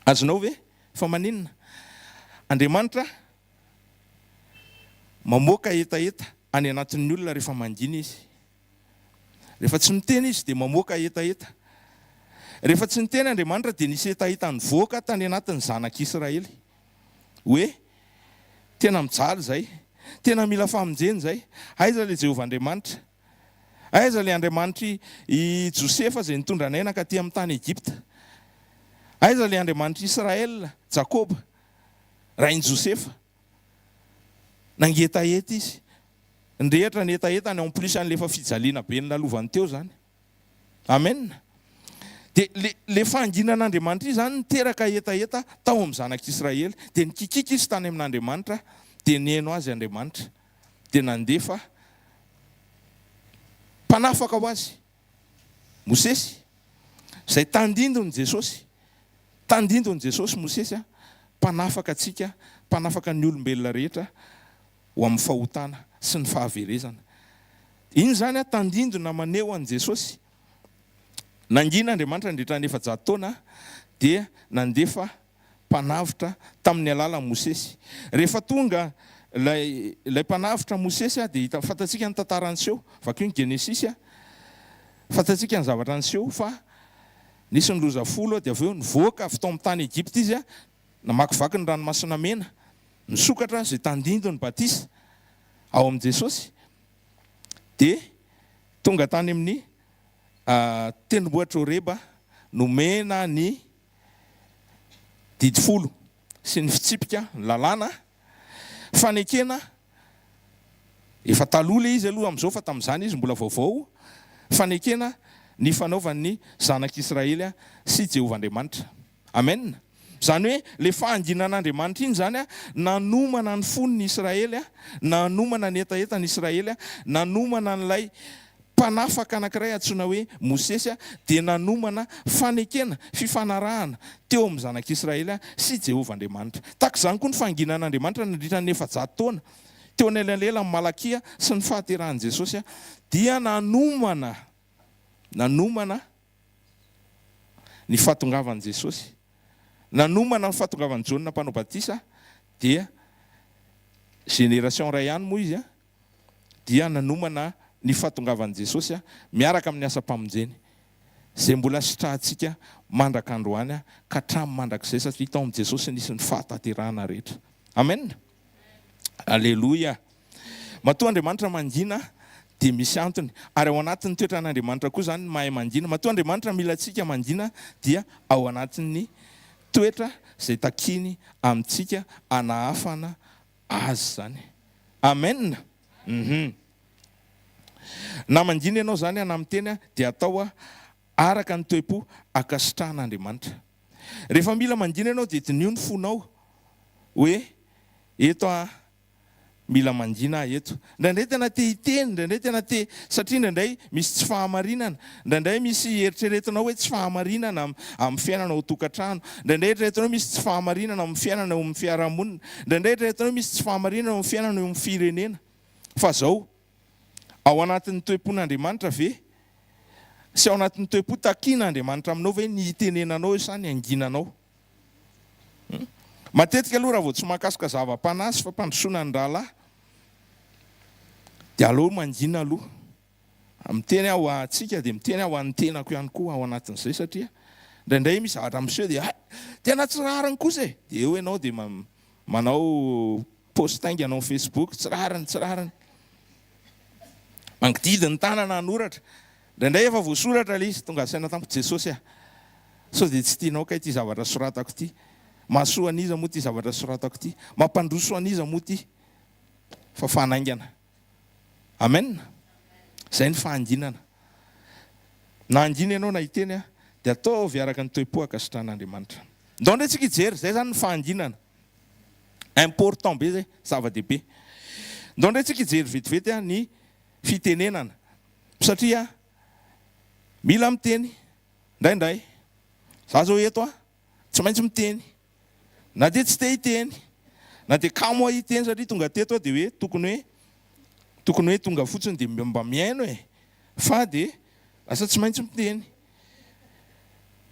Azonao ve? Fa maninona? Andriamanitra mamoaka etaeta any anatin'ny olona rehefa mangina izy. Rehefa tsy miteny izy dia mamoaka etaeta. Rehefa tsy niteny Andriamanitra dia nisy etaeta nivoaka tany anatin'ny zanak'Israely. Hoe tena mijaly zay, tena mila famonjeny zay. Aiza le Jehovah-Andriamanitra, aiza le Andriamanitra i Josefa zay nitondra anay ka ty amin'ny tany Egypta, aiza le Andriamanitra Israel, Jakoba, rainy Josefa. Nangetaheta izy, ndrehatra ny etaetany en plus an'lefa fijaliana be nylalovany teo zany. Amen. Dia le fanginan'Andriamanitra zany niteraka etaeta tao amin'ny zanak'Israely, dia nikikika izy tany amin'Andriamanitra, dia nihaino azy Andriamanitra, dia nandefa mpanafaka ho azy Mosesy, izay tandindony Jesosy. Tandindony Jesosy Mosesy, mpanafaka atsika, mpanafaka ny olombelona rehetra ho amin'ny fahotana sy ny fahaverezana. Iny zany tandindona maneho an Jesosy. Nangina Andriamanitra nandritra ny 400 taona dia nandefa mpanavitra tamin'ny alalan'i Mosesy. Rehefa tonga ilay mpanavitra Mosesy dia fantatsika ny tantarany seho, vakio ny Genesis, fantatsika ny zavatra ny seho fa nisy ny loza folo dia avy eo nivoaka avy tao amin'ny tany Egypta izy, namakivaky ny ranomasina mena, nisokatra izay tandindony Batisa ao amin'i Jesosy, dia tonga tany amin'ny tendrombohitra Oreba, nomena ny didifolo sy ny fitsipika ny lalàna fanekena. Efa taloha le izy aloha amin'izao fa tamin'izany izy mbola vaovao, fanekena ny fanaovan'ny zanak'Israely sy Jehovah-Andriamanitra. Amen. Zany hoe le fahanginan'Andriamanitra iny zany nanomana ny fon'ny Israely, nanomana ny etaetany Israely, nanomana n'ilay mpanafaka anankiray antsoina hoe Mosesy, dia nanomana fanekena, fifanarahana teo amin'ny zanak'Israely sy Jehovah-Andriamanitra. Tahaka izany koa ny fahanginan'Andriamanitra nandritra ny 400 taona teo anelalela amin'ny Malakia sy ny fahaterahan'i Jesosy, dia nanomana ny fahatongavan'i Jesosy, nanomana ny fahatongavan'i Jaona mpanao batisa, dia génération ray ihany moa izy, dia nanomana ny fahatongavan'i Jesosy miaraka amin'ny asa-pamonjeny izay mbola sitrahantsika mandrak'androany ka hatramin'ny mandrakizay, satria tao amin'i Jesosy nisy ny fahataterahana rehetra. Amen. Alleluia. Matoa Andriamanitra mangina dia misy antony, ary ao anatin'ny toetran'Andriamanitra koa zany mahay mangina. Matoa Andriamanitra mila antsika mangina dia ao anatin'ny toetra izay takiny amintsika anahafana azy zany. Amen. Na mangina ianao zany ana amin'ny teny dia atao araka ny toe-po akasitrahan'Andriamanitra. Rehefa mila mangina ianao dia dinio ny fonao hoe eto mila mangina eto. Ndraindray tena te hiteny, ndraindray tena te, satria ndraindray misy tsy fahamarinana, ndraindray misy eritreretinao hoe tsy fahamarinana amin'ny fiainana ao tokantrano, ndraindray eritreretinao misy tsy fahamarinana amin'ny fiainana ao amin'ny fiarahamonina, ndraindray eritreretinao misy tsy fahamarinana amin'ny fiainana ao amin'ny firenena. Fa zao ao anatin'ny toe-pon'Andriamanitra ve? Sy ao anatin'ny toe-po takian'Andriamanitra aminao ve ny itenenanao sa ny anginanao? Matetika aloha raha vao tsy mahakasika zava-panasy fa mpandrosoana ny rahalahy, dia aleo mangina aloha. Miteny aho antsika dia miteny aho an'ny tenako ihany koa ao anatin'izay, satria ndraindray misy zavatra miseho dia tena tsy rariny kosa e. Dia eo ianao dia manao postaingy anao Facebook, tsy rariny. Mangididy ny tanana anoratra. Ndraindray efa voasoratra le izy, tonga saina tampo Jesosy sao dia tsy tianao ka ity zavatra soratako ity. Mahasoa an'iza moa ty zavatra soratako ity, mampandroso an'iza moa ty, fa fanaingana. Amen. Zay ny fahanginana. Na angina ianao na hiteny dia ataovy araka ny toe-po akasitran'Andriamanitra. Ndao ndray tsika hijery, zay zany ny fahanginana. Important be zay, zava-dehibe. Ndao ndray tsika hijery vetivety ny fitenenana, satria mila miteny ndraindray. Za zao eto tsy maintsy miteny, na dia tsy te hiteny, na dia kamo hiteny, satria tonga teto dia hoe tokony hoe tonga fotsiny dia mba miaino e, fa dia lasa tsy maintsy miteny.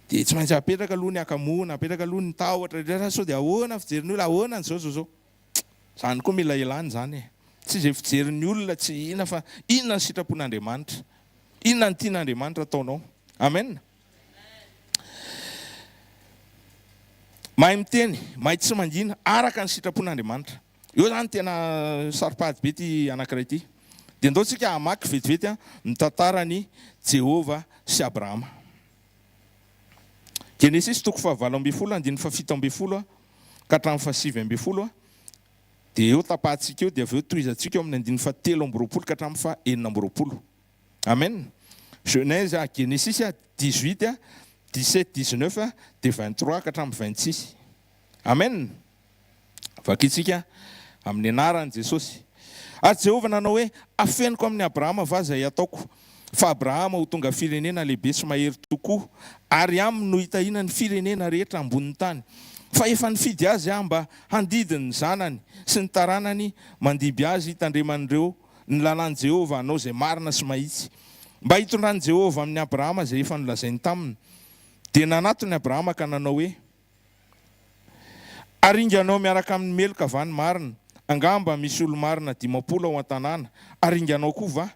Dia tsy maintsy apetraka aloha ny akamoana, apetraka aloha ny tahotra rehetra, sao dia ahoana fijeriny olona, ahoana zao. Zany koa mila elany zany e. Tsy izay fijerin'ny olona tsy inona, fa inona ny sitrapon'Andriamanitra, inona ny tian'Andriamanitra ataonao. Amen. Mahay miteny, mahay tsy mangina, araka ny sitrapon'Andriamanitra. eo zany tena saripady be ty anankiray ty. Dia andaontsika hamaky vetivety ny tantarany Jehova sy Abrahama. Genesis 7:7-7 ka hatramin'ny 7:7. Dia eo tapahantsika eo dia avy eo tohizantsika eo amin'ny 7:20 ka hatramin'ny 4:20. Amen. Genèse, Genesis 18, 17, 19 dia 23 ka hatramin'ny 26. Amen. Vakitsika amin'ny anaran'i Jesosy. Ary Jehova nanao hoe afeniko amin'ny Abrahama va izay ataoko, fa Abrahama ho tonga firenena lehibe sy mahery tokoa, ary aminy no hitahina ny firenena rehetra ambonin'ny tany. Fa efa nifidy azy mba handidiny ny zanany sy ny taranany mandiby azy hitandreman'ireo ny lalàn'i Jehova hanao izay marina sy mahitsy, mba hitondrany Jehova amin'ny Abrahama izay efa nolazainy taminy. Dia nanatony Abrahama ka nanao hoe aringanao miaraka amin'ny meloka va ny marina, angamba misy olo marina 50 ao an-tanàna, aringanao koa va,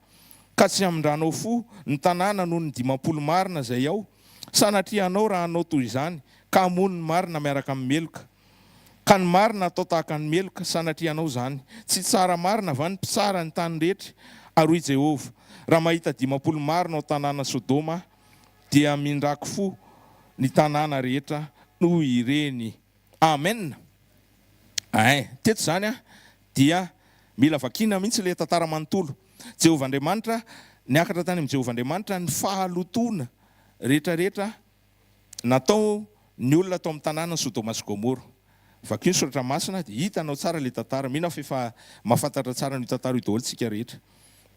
ka tsy amindranao fo ny tanàna noho ny 50 marina izay ao, sanatria anao raha anao toy izany ka hamono ny marina miaraka amin'ny meloka, ka ny marina atao tahaka ny meloka sanatria anao zany. Tsy tsara marina va ny mpitsara ny tany rehetra, ary hoy Jehova, raha mahita 50 marina ao tanàna Sodoma dia mindrako fo ny tanàna rehetra noho ireny. Amen. Teto zany dia mila vakina mihitsy le tantara manontolo. Jehova Andriamanitra, niakatra tany amin'ny Jehova Andriamanitra ny fahalotona rehetrarehetra natao ny olona atao amin'ny tanàna Sodoma sy Gomora. Vakio ny soratra masina dia hitanao tsara le tantara, mihina fa efa mahafantatra tsara ny tantara io daholo tsika rehetra.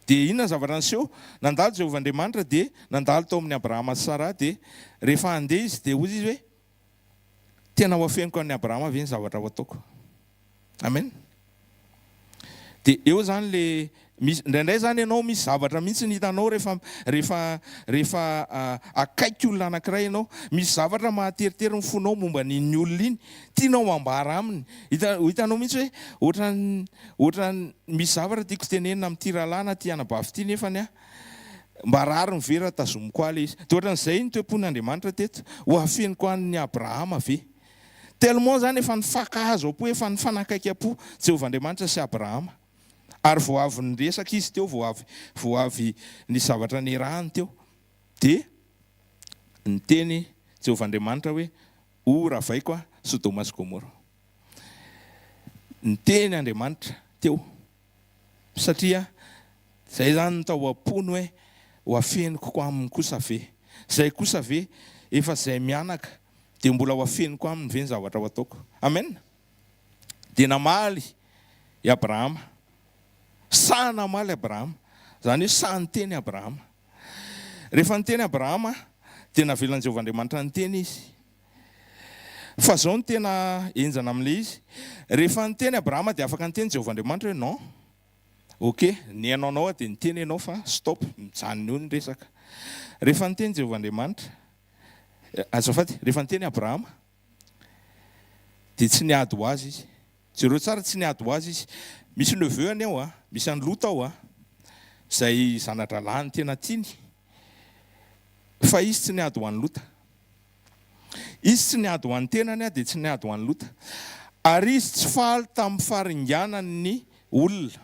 Dia inona zavatra niseho? Nandalo Jehova Andriamanitra dia nandalo tao amin'ny Abrahama sy Sara, dia rehefa handeha izy dia hoy izy hoe tena ho afeniko an'ny Abrahama ve ny zavatra ho ataoko. Amen. Dia eo zany le indraindray zany ianao misy zavatra mihitsy ny hitanao rehefa akaiky olona anankiray ianao, misy zavatra mahateritery ny fonao momba n'iny olona iny, tianao ambara aminy. Hitanao mihitsy hoe ohatra misy zavatra tiako tenenina amin'ity rahalana ty anabavy ity nefany mba rary ny vera tazomiko aly izy. Dia ohatran'izay ny toe-pon'Andriamanitra teto, ho afeniko an'ny Abrahama ve. Tellement zany efa nifakahazo apo, efa nifanakaiky apo Jehova Andriamanitra sy Abrahama. Ary vao avy niresaka izy teo, vao avy ny zavatra nirahany teo, dia niteny Jehova Andriamanitra hoe ho ravaiko Sodoma sy Gomora. Niteny Andriamanitra teo, satria zay zany tao am-pony hoe ho afeniko ko aminy kosa ve. Zay kosa ve efa zay mianaka dia mbola ho afeniko aminy ve ny zavatra ho ataoko. Amen. Dia namaly i Abrahama, sa namaly Abrahama, zany hoe sa niteny Abrahama. Rehefa niteny Abrahama dia navelan'i Jehova Andriamanitra niteny izy. Fa zao no tena enjana amin'ilay izy. Rehefa niteny Abrahama dia afaka niteny Jehova Andriamanitra hoe non, ok, ny hainaonao dia niteny ianao fa stop, mijanona eo ny resaka. Rehefa niteny Jehova Andriamanitra, azafady, rehefa niteny Abrahama dia tsy niady ho azy izy. Jereo tsara, tsy niady ho azy izy. Misy neveuany ao, misy any Lota ao, izay zanadralahany tena tiany, fa izy tsy niady ho an'ny Lota. Izy tsy niady ho an'ny tenany dia tsy niady ho an'ny Lota. Ary izy tsy faly tamin'ny faharinganany ny olona.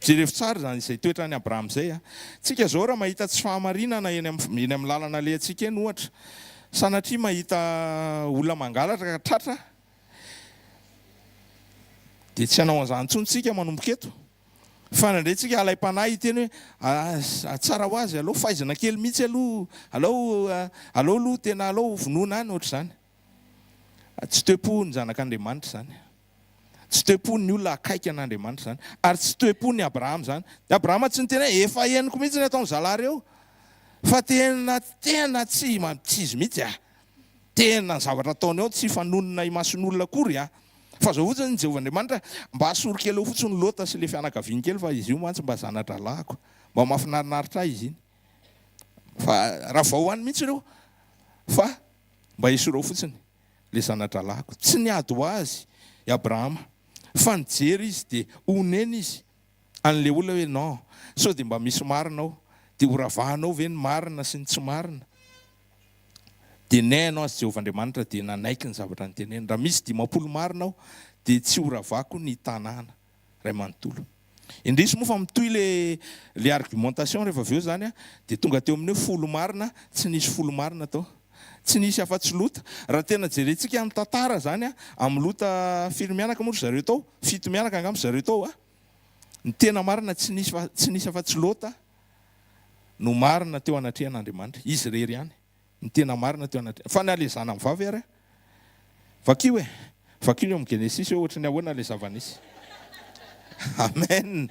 Jereo tsara zany izay toetrany Abrahama izay. Tsika zao raha mahita tsy fahamarinana eny amin'ny lalana le antsika eny ohatra, sanatria mahita olona mangalatra ka tratra, dia tsy hanao an'izany intsony tsika manomboka eto. Fa nandray tsika alay-panahy hiteny hoe tsara ho azy, alao fahaizana kely mihitsy alao aloha tena alao vonoana any ohatra izany. Tsy toe-po ny zanak'Andriamanitra zany. Tsy toe-po ny olona akaiky an'Andriamanitra zany. Ary tsy toe-po ny Abrahama zany. Abrahama tsy niteny hoe efa henoko mihitsy ny ataon'ny zalahy reo. Fa tena tsy mampitsizy mihitsy tena ny zavatra ataony ao tsy fanonona imason'olona akory fa zao fotsiny ny Jehova Andriamanitra mba asoro kely eo fotsiny Lota sy le fianakaviany kely, fa izy io mantsy mba zanadralahako, mba mahafinarinaritra izy iny. Fa raha vao hoany mihitsy ireo, fa mba hisoro fotsiny le zanadralahako. Tsy niady ho azy i Abrahama, fa nijery izy dia oneny izy an'le olona hoe non, sao dia mba misy marina ao, dia horavahanao ve ny marina sy ny tsy marina. Dia nainao azy Jehova Andriamanitra dia nanaiky ny zavatra niteneny. Raha misy 50 marina ao dia tsy horavako ny tanàna ray manontolo. Indrisy moa fa mitoy le argumentation rehefa avy eo zany a dia tonga teo amin'ny hoe folo marina tsy nisy folo marina tao, tsy nisy afa-tsy lota. Raha tena jerentsika amin'ny tantara zany a amin'ny lota firy mianaka moa ry zareo tao, 7 mianaka angamba zareo tao a, ny tena marina tsy nisy afa-tsy lota no marina teo anatrehan'Andriamanitra, izy rery ihany ny tena marina teo anatrehana. Fa ny alezana amin'ny vavy ary vakio vakio amin'ny Genesis ohatra ny ahoana le zava-nisy. Amen.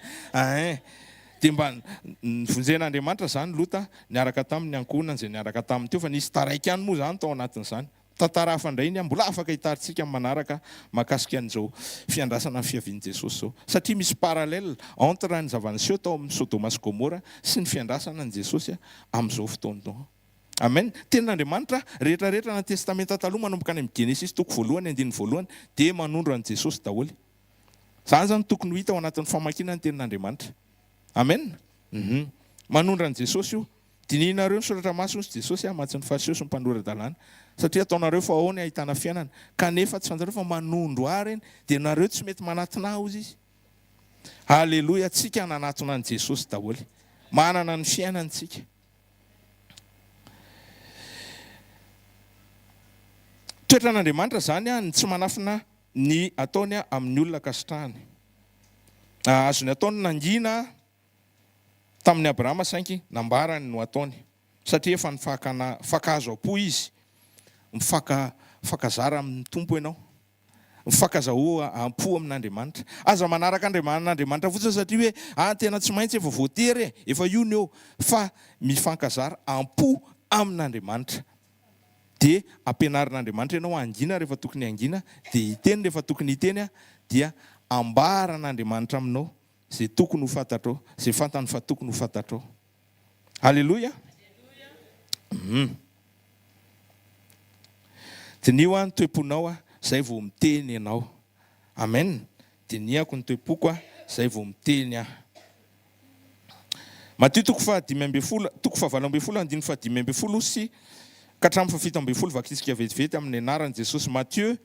Dia mba nivonjen'Andriamanitra zany lota niaraka tamin'ny ankonany izay niaraka taminy teo, fa nisy taraiky ihany moa zany tao anatin'izany. Tantara hafa indray iny mbola afaka hitarintsika amin'ny manaraka mahakasika an'izao fiandrasana amin'ny fiavian'i Jesosy zao, satria misy parallèle entre ny zava-niseho tao amin'ny Sodoma sy Gomora sy ny fiandrasana an'i Jesosy amin'izao fotoana izao. Amen. Tenin'Andriamanitra rehetrarehetra na testamenta taloha manomboka any amin'ny Genesis toko voalohany andiny voalohany dia manondro an'i Jesosy daholo. Zany zany tokony ho hita ao anatin'ny famakiana ny tenin'Andriamanitra. Amen. Manondro an'i Jesosy io. Dinihinareo ny soratra masina sy Jesosy matsin'ny fariseo sy ny mpandora-dalàna, satria ataonareo fa ahoana ahitana fiainana, kanefa tsy fantareo fa manondro ary eny dia nareo tsy mety manatona hozy izy. Halleloja, tsika nanatona an'i Jesosy daholo, manana ny fiainantsika. Toetran'Andriamanitra zany ny tsy manafina ny ataony amin'ny olona kasitrahany. Azony ataony nangina tamin'ny Abrahama saingy nambarany no ataony, satria efa nifakazo am-po izy, mifakazara amin'ny tompo ianao, mifakazaho am-po amin'Andriamanitra. Aza manaraka n'Andriamanitra fotsiny satria hoe tena tsy maintsy efa voatery efa io ny eo, fa mifankazara am-po amin'Andriamanitra. Dia ampianarin'Andriamanitra ianao angina rehefa tokony angina, dia hiteny rehefa tokony hiteny, dia ambaran'Andriamanitra aminao zay tokony ho fantatrao, zay fantany fa tokony ho fantatrao. Halleloja. Dia nio ny toe-ponao zay vao miteny ianao. Amen. Dia niako ny toe-poko zay vao miteny aho. Matio toko 7:5 sy ka hatramin'ny 7:10 vakitsika vetivety amin'ny anaran'i Jesosy. Matthieu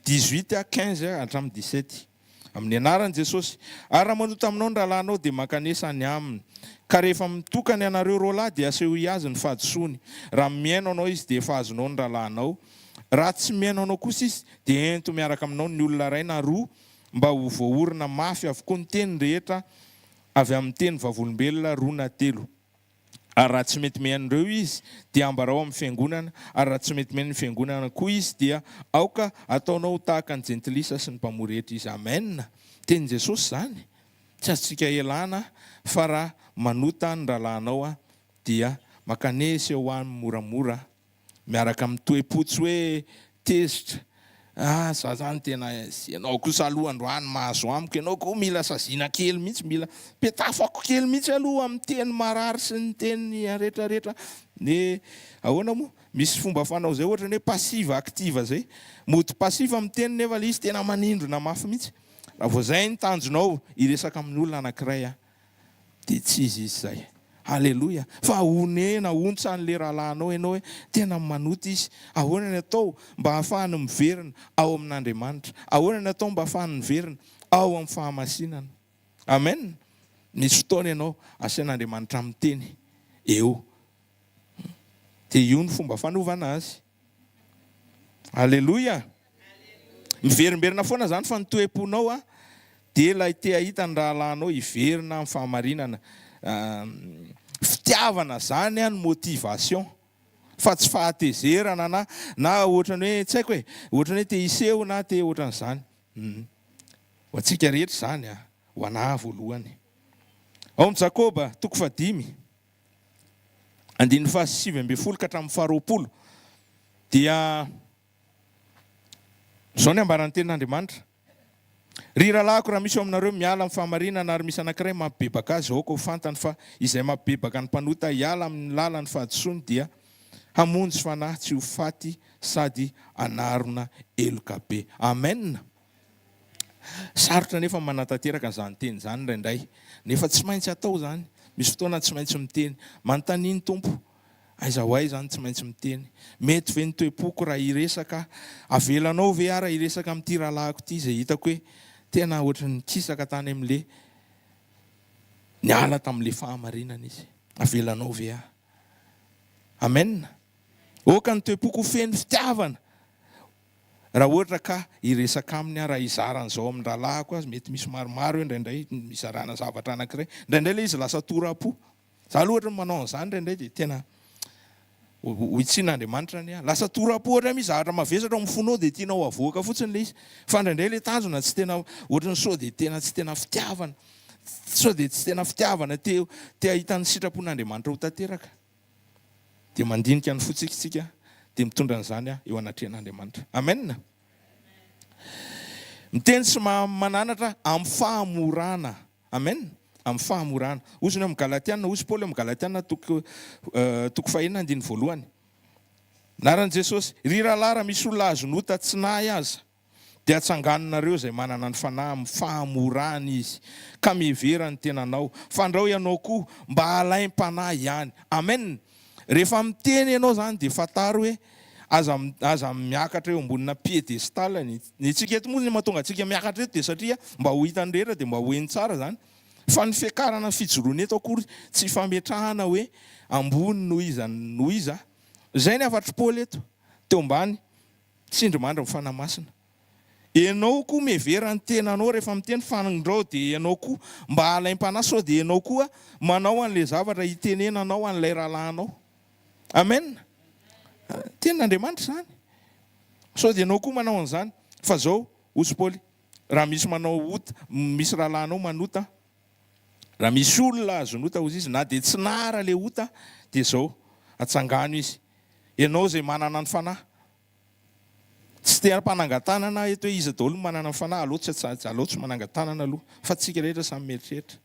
18:15 hatramin'ny 17. Amin'ny anaran'i Jesosy. Ary raha manota aminao ny rahalanao dia mankanesa any aminy. Ka rehefa mitokany ianareo roalahy dia aseho azy ny fahadisoany. Raha miaino anao izy dia efa azonao ny rahalanao. Raha tsy miaino anao kosa izy dia ento miaraka aminao ny olona iray na roa mba ho voaorina mafy avokoa ny teny rehetra avy amin'ny teny vavolombelona 2 na 3. Ary raha tsy mety mihain'ireo izy dia ambarao amin'ny fiangonana, ary raha tsy mety mihaino ny fiangonana koa izy dia aoka ataonao tahaka ny jentilisa sy ny mpamory rehetra izy. Amen. Teny Jesosy zany. Tsy azontsika ialana fa raha manota ny rahalanao dia mankanesa eo any moramora miaraka amin'ny toe-po, tsy hoe tezitra. Za zany tena ianao kosa aloha androany mahazo amiko, ianao koa mila saziana kely mihitsy, mila petafako kely mihitsy aloha amin'ny teny marary sy ny teny rehetrarehetra. Ny ahoana moa misy fomba fanao zay ohatra hoe passive active zay, mody passive amin'ny teny nefa le izy tena manindrona mafy mihitsy. Raha vao zay ny tanjonao hiresaka amin'ny olona anankiray dia tsy izy zay. Halleloja. Fa honena ontsa n'le rahalanao ianao hoe tena manoty izy. Ahoana ny atao mba hahafahany miverina ao amin'Andriamanitra, ahoana ny atao mba hahafahany miverina ao amin'ny fahamasinana. Amen. Nisy fotoana ianao asian'Andriamanitra amin'ny teny eo, dia io ny fomba fanovana azy. Halleloja. Miverimberina foana zany fa ny toe-ponao dia ilay te ahita ny rahalanao hiverina amin'ny fahamarinana. Fitiavana zany ny motivation, fa tsy fahatezerana na ohatrany hoe tsy haiko hoe ohatrany hoe te hiseho na te ohatran'izany. Ho antsika rehetra zany ho anahy voalohany. Ao amin'ny Jakoba toko 5 andiny 7:20 ka hatramin'ny 20 dia zao ny ambaran'ny tenin'Andriamanitra. Ry rahalahiko, raha misy aminareo miala amin'ny fahamarinana ary misy anankiray mampibebaka azy, aoka ho fantany fa izay mampibebaka ny mpanota hiala amin'ny lalany fahadisoany dia hamonjy fanahy tsy ho faty sady anarona eloka be. Amen. Sarotra nefa manatanteraka zany teny zany indraindray, nefa tsy maintsy atao zany. Misy fotoana tsy maintsy miteny manontaniany tompo, aiza ho ay zany tsy maintsy miteny. Mety ve ny toe-poko raha iresaka avelanao ve raha iresaka amin'ity rahalahako ity izay hitako hoe tena ohatran'ny kisaka tany amin'le niala tamin'le fahamarinana izy. Avelanao ve aho? Amen. Oka ny toe-poko feno fitiavana. Raha ohatra ka iresaka aminy raha izaran'izao amin'ny rahalahako azy mety misy maromaro indraindray izarana zavatra anankiray. Indraindray ilay izy lasa tora-po. Za ohatra manao an'izany indraindray dia tena hoitsin'Andriamanitra ny lasa tora-po ohatra misy zavatra mavesatra mifonao dia tianao avoaka fotsiny ilay izy. Fa indraindray ilay tanjona tsy tena ohatra ny sao dia tena tsy tena fitiavana. Sao dia tsy tena fitiavana te ahita ny sitrapon'Andriamanitra ho tanteraka. Dia mandinika ny fotsikitsika dia mitondra an'izany eo anatrehan'Andriamanitra. Amen. Miteny sy mananatra amin'ny fahamorana. Amen. Amin'ny fahamorana. Ozy ny amin'ny Galatiana, ozy Paoly amin'ny Galatiana toko 5:1. Naran'i Jesosy, ry rahalahy misy olona azonota tsy nahy aza, dia atsanganinareo izay manana ny fanahy amin'ny fahamorana izy, ka mihevera ny tenanao. Fandrao ianao koa mba halaim-panahy ihany. Amen. Rehefa miteny ianao zany dia fantaro hoe aza miakatra eo ambonina piedestal ny tsika eto moa ny mahatonga antsika miakatra eto dia satria mba ho hitany rehetra dia mba ho eny tsara zany. Fa ny fiakarana fijoroana eto akory tsy fametrahana hoe ambony noho iza. Zay ny afatry Paoly eto teo ambany tsindrimandry amin'ny fanamasina. Ianao koa mihevera ny tenanao rehefa miteny fanandrao dia ianao koa mba halaim-panahy sao dia ianao koa manao an'ilay zavatra hitenenanao an'ilay rahalahinao. Amen. Tenin'Andriamanitra zany. Sao dia ianao koa manao an'izany. Fa zao ozy Paoly, raha misy manao ota, misy rahalahinao manota, raha misy olona azonota ozy izy na dia tsy nara le ota dia zao atsangano izy. Ianao zay manana ny fanahy. Tsy tena mpanangan-tanana eto hoe iza daholo manana ny fanahy, aleo tsy manangan-tanana aloha. Fa tsika rehetra samy mieritreritra.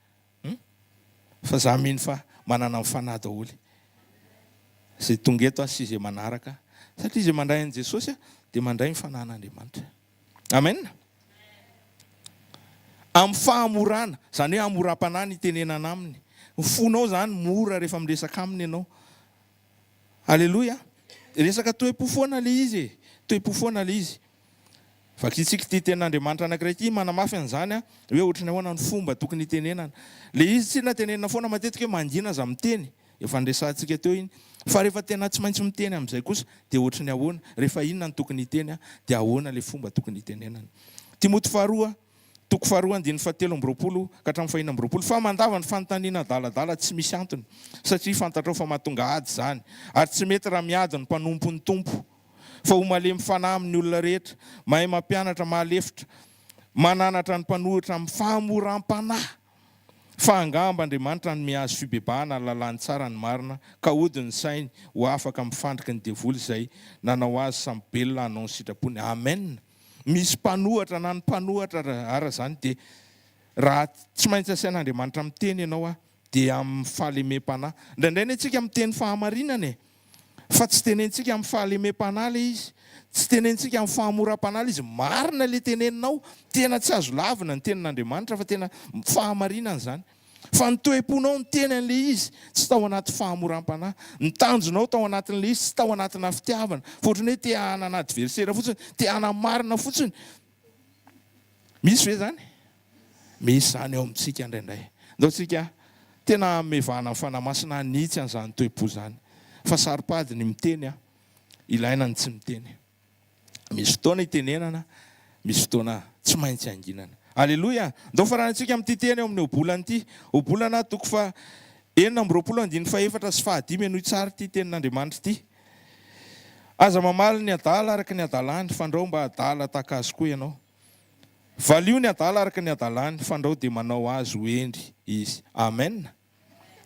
Fa za mino fa manana ny fanahy daholo. Izay tonga eto sy izay manaraka. Satria izay mandray an'i Jesosy dia mandray ny fanahin'Andriamanitra. Amen. Amin'ny fahamorana, izany hoe hamoram-panahy ny tenenana aminy. Ny fonao zany mora rehefa miresaka aminy ianao. Alleloia. Resaka toe-po foana le izy. Toe-po foana le izy. Vakitsika ity tenin'Andriamanitra anankiray ity manamafy an'izany hoe ohatrany ahoana ny fomba tokony hitenenana. Le izy tsy na tenenana foana matetika hoe mangina aza miteny. Efa andresantsika teo iny. Fa rehefa tena tsy maintsy miteny amin'izay kosa dia ohatrany ahoana. Rehefa inona ny tokony hiteny dia ahoana le fomba tokony hitenenana. Timoty 2:7-20 ka hatramin'ny 4:20. Fa mandava ny fanontaniana adaladala tsy misy antony. Satria fantatrao fa mahatonga ady zany. Ary tsy mety raha miady ny mpanompo ny tompo. Fa ho malemy fanahy amin'ny olona rehetra, mahay mampianatra mahalefitra, mananatra ny mpanohitra amin'ny fahamoram-panahy. Fa angamba Andriamanitra ny mihazo fibebahana lalany tsara ny marina, ka ody ny sainy ho afaka mifandriky ny devoly izay nanao azy samy belona hanao ny sitrapony. Amen. Misy mpanohatra na ny mpanohatra ara zany dia raha tsy maintsy asian'Andriamanitra miteny ianao dia amin'ny fahalemem-panahy. Indraindray ny antsika miteny fahamarinana fa tsy tenentsika amin'ny fahalemem-panahy le izy. Tsy tenentsika amin'ny fahamoram-panahy izy. Marina le teneninao, tena tsy azo lavina ny tenin'Andriamanitra fa tena fahamarinana zany. Fa ny toe-ponao ny tenan'le izy tsy tao anaty fahamoram-panahy. Ny tanjonao tao anatin'le izy tsy tao anatina fitiavana. Fa ohatrany hoe te hanana adversera fotsiny, te hanamarina fotsiny. Misy ve zany? Misy zany eo amintsika indraindray. Ndao tsika tena mevana amin'ny fanamasina nitsy an'izany toe-po zany. Fa saripady ny miteny ilaina ny tsy miteny. Misy fotoana hitenenana, misy fotoana tsy maintsy anginana. Alleloia. Ndao farantsika amin'ity teny eo amin'ny obolana ity. Obolana toko 4:24 sy 5 anohy tsara ity tenin'Andriamanitra ity. Aza mamaly ny adala araka ny adalany, fandrao mba adala tahaka azy koa ianao. Valio ny adala araka ny adalany, fandrao dia manao azy ho endry izy. Amen.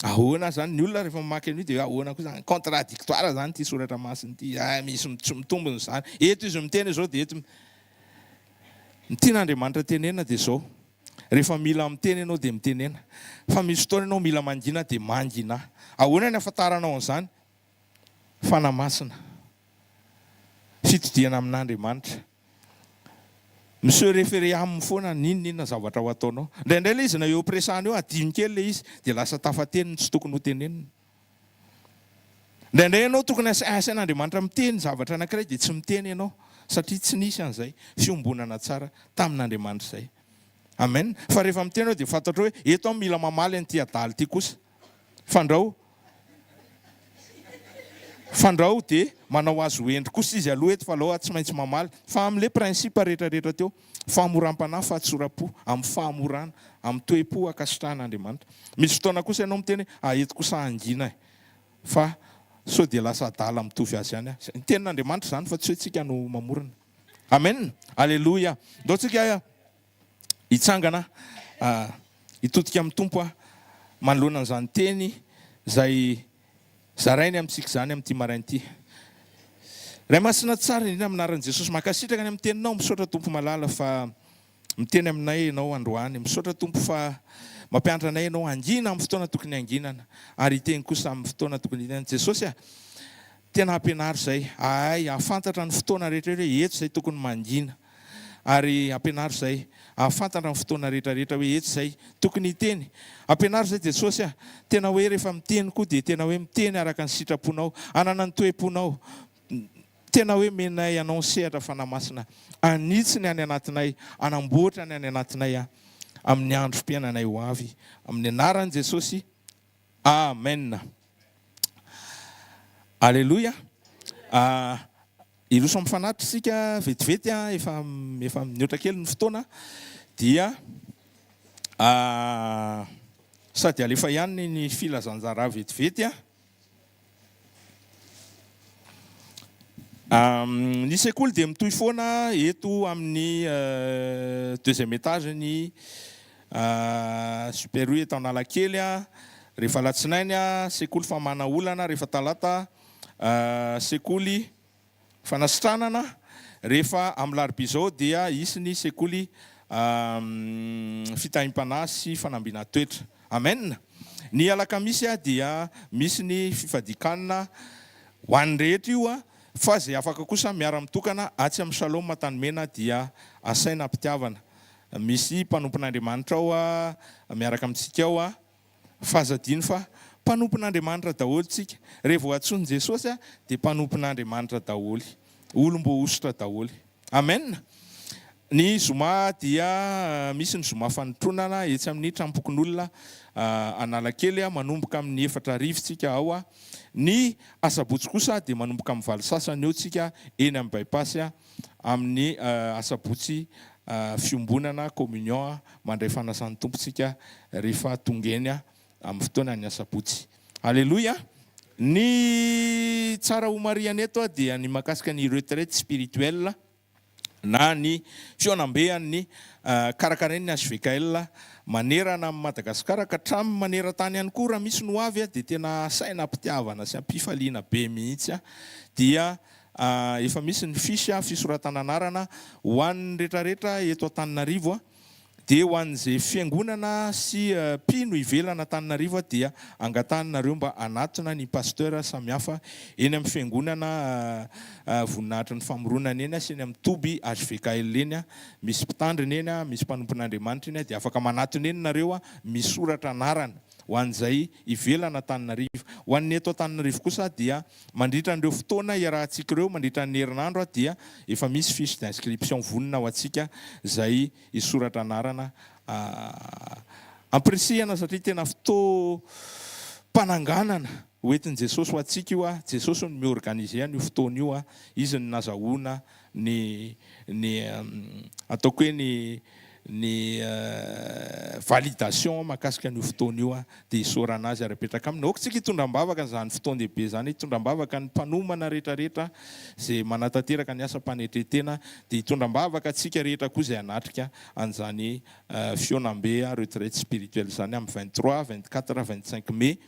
Ahoana zany ny olona rehefa mamaky an'io dia ahoana koa zany contradictoire zany ity soratra masina ity. Misy mitombony zany. Eto izy miteny zao dia eto ny tian'Andriamanitra tenena dia zao. Rehefa mila miteny ianao dia mitenena. Fa misy fotoana ianao mila mangina dia mangina. Ahoana ny ahafantaranao an'izany? Fanamasina. Fitodiana amin'Andriamanitra. Monsieur référé aminy foana ninona zavatra ho ataonao. Indraindray ilay izy na eo presahana eo adiny kely ilay izy dia lasa tafateny tsy tokony ho tenenina. Indraindray ianao tokony asain'Andriamanitra miteny zavatra anankiray dia tsy miteny ianao satria tsy nisy an'izay fiombonana tsara tamin'Andriamanitra izay. Amen. Fa rehefa miteny dia fantatra hoe eto mila mamaly an'ity adaly ity kosa. Fandrao dia manao azo endry kosa izy aloha eto fa aloha tsy maintsy mamaly. Fa amin'ilay prinsipa rehetrarehetra teo, fahamoram-panahy, fahatsoram-po, amin'ny fahamorana, amin'ny toe-po akasitrahan'Andriamanitra. Misy fotoana kosa ianao miteny eto kosa angina fa sao dia lasa adala mitovy azy ihany. Ny tenin'Andriamanitra izany fa tsy hoe tsika no mamorona. Amen. Alleluia. Ndao tsika hitsangana hitodika amin'ny tompo manoloana an'izany teny izay zarainy amintsika izany amin'ity marain'ity. Ray masina tsara indrindra amin'ny anaran'i Jesosy mankasitraka any amin'ny teninao, misaotra tompo malala fa miteny aminay ianao androany, misaotra tompo fa mampianatra anay ianao angina amin'ny fotoana tokony anginana ary hiteny kosa amin'ny fotoana tokony hiteny. Jesosy tena ampianary izay, ahafantatra ny fotoana rehetrarehetra hoe eto izay tokony mangina ary ampianary izay ahafantatra ny fotoana rehetrarehetra hoe eto izay tokony hiteny. Ampianary izay Jesosy tena hoe rehefa miteny koa dia tena hoe miteny araka ny sitraponao, anana ny toe-ponao. Tena hoe menay anao sehatra fanamasina anitsiny any anatinay, anamboatra ny any anatinay amin'ny andro fiainanay ho avy. Amin'ny anaran'i Jesosy. Amen. Alleluia. Iroso mifanatitra isika vetivety efa mihoatra kely ny fotoana dia sady alefa ihany ny filazanjara vetivety ny sekoly dia mitohy foana eto amin'ny deuxième étage ny super U eto Analakely rehefa alatsinainy sekoly famana olana, rehefa talata sekoly fanasitranana, rehefa amin'ny larobia izao dia isy ny sekoly fitahim-panahy sy fanambiana toetra. Amen. Ny alakamisy dia misy ny fifadikanana ho an'ny rehetra io fa izay afaka kosa miara-mitokana atsy amin'ny Shalom Tanimena dia asaina ampitiavana. Misy mpanompon'Andriamanitra ao miaraka amintsika ao fazadiny fa mpanompon'Andriamanitra daholo tsika. Rehefa atsoiny Jesosy dia mpanompon'Andriamanitra daholo, olom-bo osotra daholo. Amen. Ny zoma dia misy ny zoma fanotronana etsy amin'ny trampokon'olona Analakely manomboka amin'ny 4 tsika ao. Ny asabotsy kosa dia manomboka amin'ny 7 sasany eo tsika eny amin'ny bypass amin'ny asabotsy fiombonana communion mandray fanasan'ny tompontsika rehefa tonga eny amin'ny fotoana ny asabotsy. Alleluia. Ny tsara homariana eto dia ny makasika ny retraite spirituelle na ny fionambehan'ny karakarain'ny HVKL manerana amin'ny Madagasikara ka hatramin'ny maneran-tany ihany koa raha misy no avy dia tena saina ampitiavana sy ampifaliana be mihitsy dia efa misy ny fisy fisoratana anarana ho an'ny rehetrarehetra eto Antananarivo dia ho an'izay fiangonana sy mpino ivelana Antananarivo dia angatanareo mba anatona ny pasteur samihafa eny amin'ny fiangonana voninahitry ny famoronana eny sy eny amin'ny toby HVKL eny misy mpitandrina eny, misy mpanompon'Andriamanitra eny dia afaka manatona eny nareo misoratra anarana ho an'izay ivelana Antananarivo. Ho an'ny eto Antananarivo kosa dia mandritra an'ireo fotoana iarahantsika ireo mandritra ny herinandro dia efa misy fiche d'inscription vonona ho antsika izay isoratra anarana ampirisihana satria tena fotoam-pananganana hoentin'i Jesosy ho antsika io Jesosy no miorganize io fotoana io izy ny nazahoana ny ataoko hoe ny validation mahakasika ny fotoana io dia isorana azy arapetraka aminy. Aoka tsika hitondram-bavaka izany fotoan-dehibe izany, hitondram-bavaka ny mpanomana rehetrarehetra izay manatanteraka ny asa-panetretena dia hitondram-bavaka tsika rehetra koa izay anatrika an'izany fionambe retraite spirituelle izany amin'ny 23, 24, 25 mai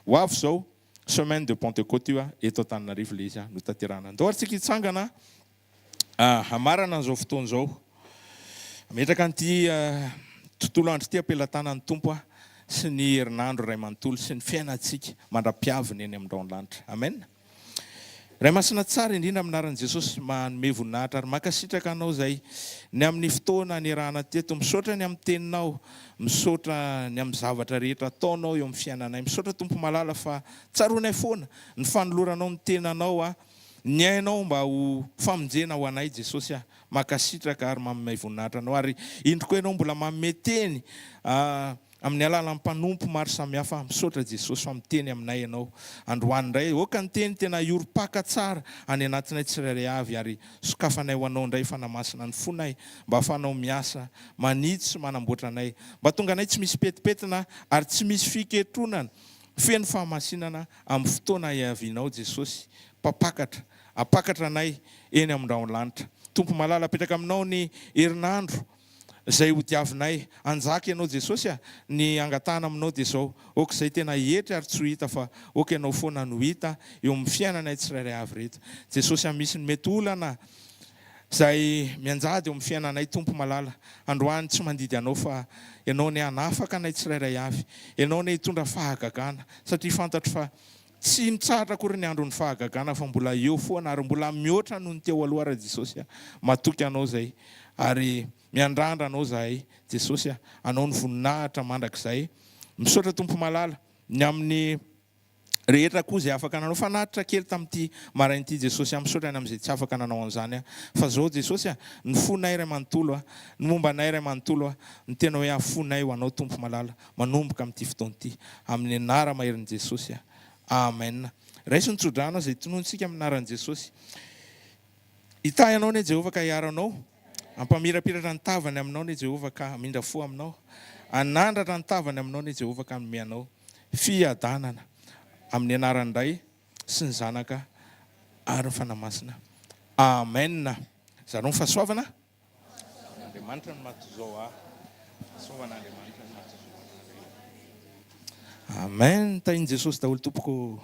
ho avy izao semaine de Pentecôte io eto Antananarivo ilay izy no tanterahana. Andao ary tsika hitsangana hamarana an'izao fotoana izao. Metraka an'ity tontolo andro ity ampelantanan'ny tompo sy ny herinandro ray manontolo sy ny fiainantsika mandra-piaviny eny amin'ny lanitra. Amen. ray masina tsara indrindra aminaran'i Jesosy manome voninahitra ary makasitraka anao zay ny amin'ny fotoana ny rahana teto, misaotra ny amin'ny teninao, misaotra ny amin'ny zavatra rehetra ataonao eo amin'ny fiainanay, misaotra Tompo malala fa tsaroanay foana ny fanoloranao ny tenanao ny ainao mba ho famonjena ho anay Jesosy makasitraka ary manome voninahitra anao ary indroko ianao mbola manome teny amin'ny alalan'ny mpanompo maro samihafa, misaotra Jesosy fa miteny aminay ianao androany indray oka ny teny tena iorom-paka tsara any anatinay tsirairay avy ary sokafanay ho anao indray fanamasina ny fonay mba afanao miasa manitsy manamboatra anay mba tonga anay tsy misy petipetina ary tsy misy fiketronana feno fahamasinana amin'ny fotoana iavinao Jesosy mpapakatra apakatra anay eny amin'ny lanitra. Tompo malala apetraka aminao ny herinandro zay ho diavinay anjaka ianao Jesosy ny angatahana aminao dia zao oka izay tena hietry ary tsy ho hita fa oka ianao foana no hita eo amin'ny fiainanay tsirairay avy reto Jesosy misy ny mety olana zay mianjady eo amin'ny fiainanay Tompo malala androany tsy mandidy anao fa ianao ny hanafaka anay tsirairay avy, ianao ny hitondra fahagagana satria fantatro fa tsy mitsahatra akory ny andro ny fahagagana fa mbola eo foana ary mbola mihoatra noho ny teo aloha ra Jesosy matoky anao zay ary miandrandra anao zahay Jesosy anao ny voninahitra mandrakizay misaotra Tompo malala ny amin'ny rehetra koa zay afaka nanao fanatitra kely tamin'ity marain'ity Jesosy misaotra ny amin'izay tsy afaka nanao an'izany fa zao Jesosy ny fonay ray manontolo ny mombanay ray manontolo ny tena hoe afonay ho anao Tompo malala manomboka amin'ity fotoana ity amin'ny anara maherin'i Jesosy amen. Raisy ny tsodrano zay tonontsika amin'ny anaran'i Jesosy hitahy anao ny Jehovah ka hiaranao, ampamirapiratra ny tavany aminao ny Jehovah ka mindra fo aminao, anandratra ny tavany aminao ny Jehovah ka hanome anao fiadanana amin'ny anarany Ray sy ny Zanaka ary ny fanamasina. Amen. Zareo ny fahasoavana. Andriamanitra ny matozao fahasoavan'Andriamanitra ny matozao. Amen. Tahin Jesosy daholo tompoko.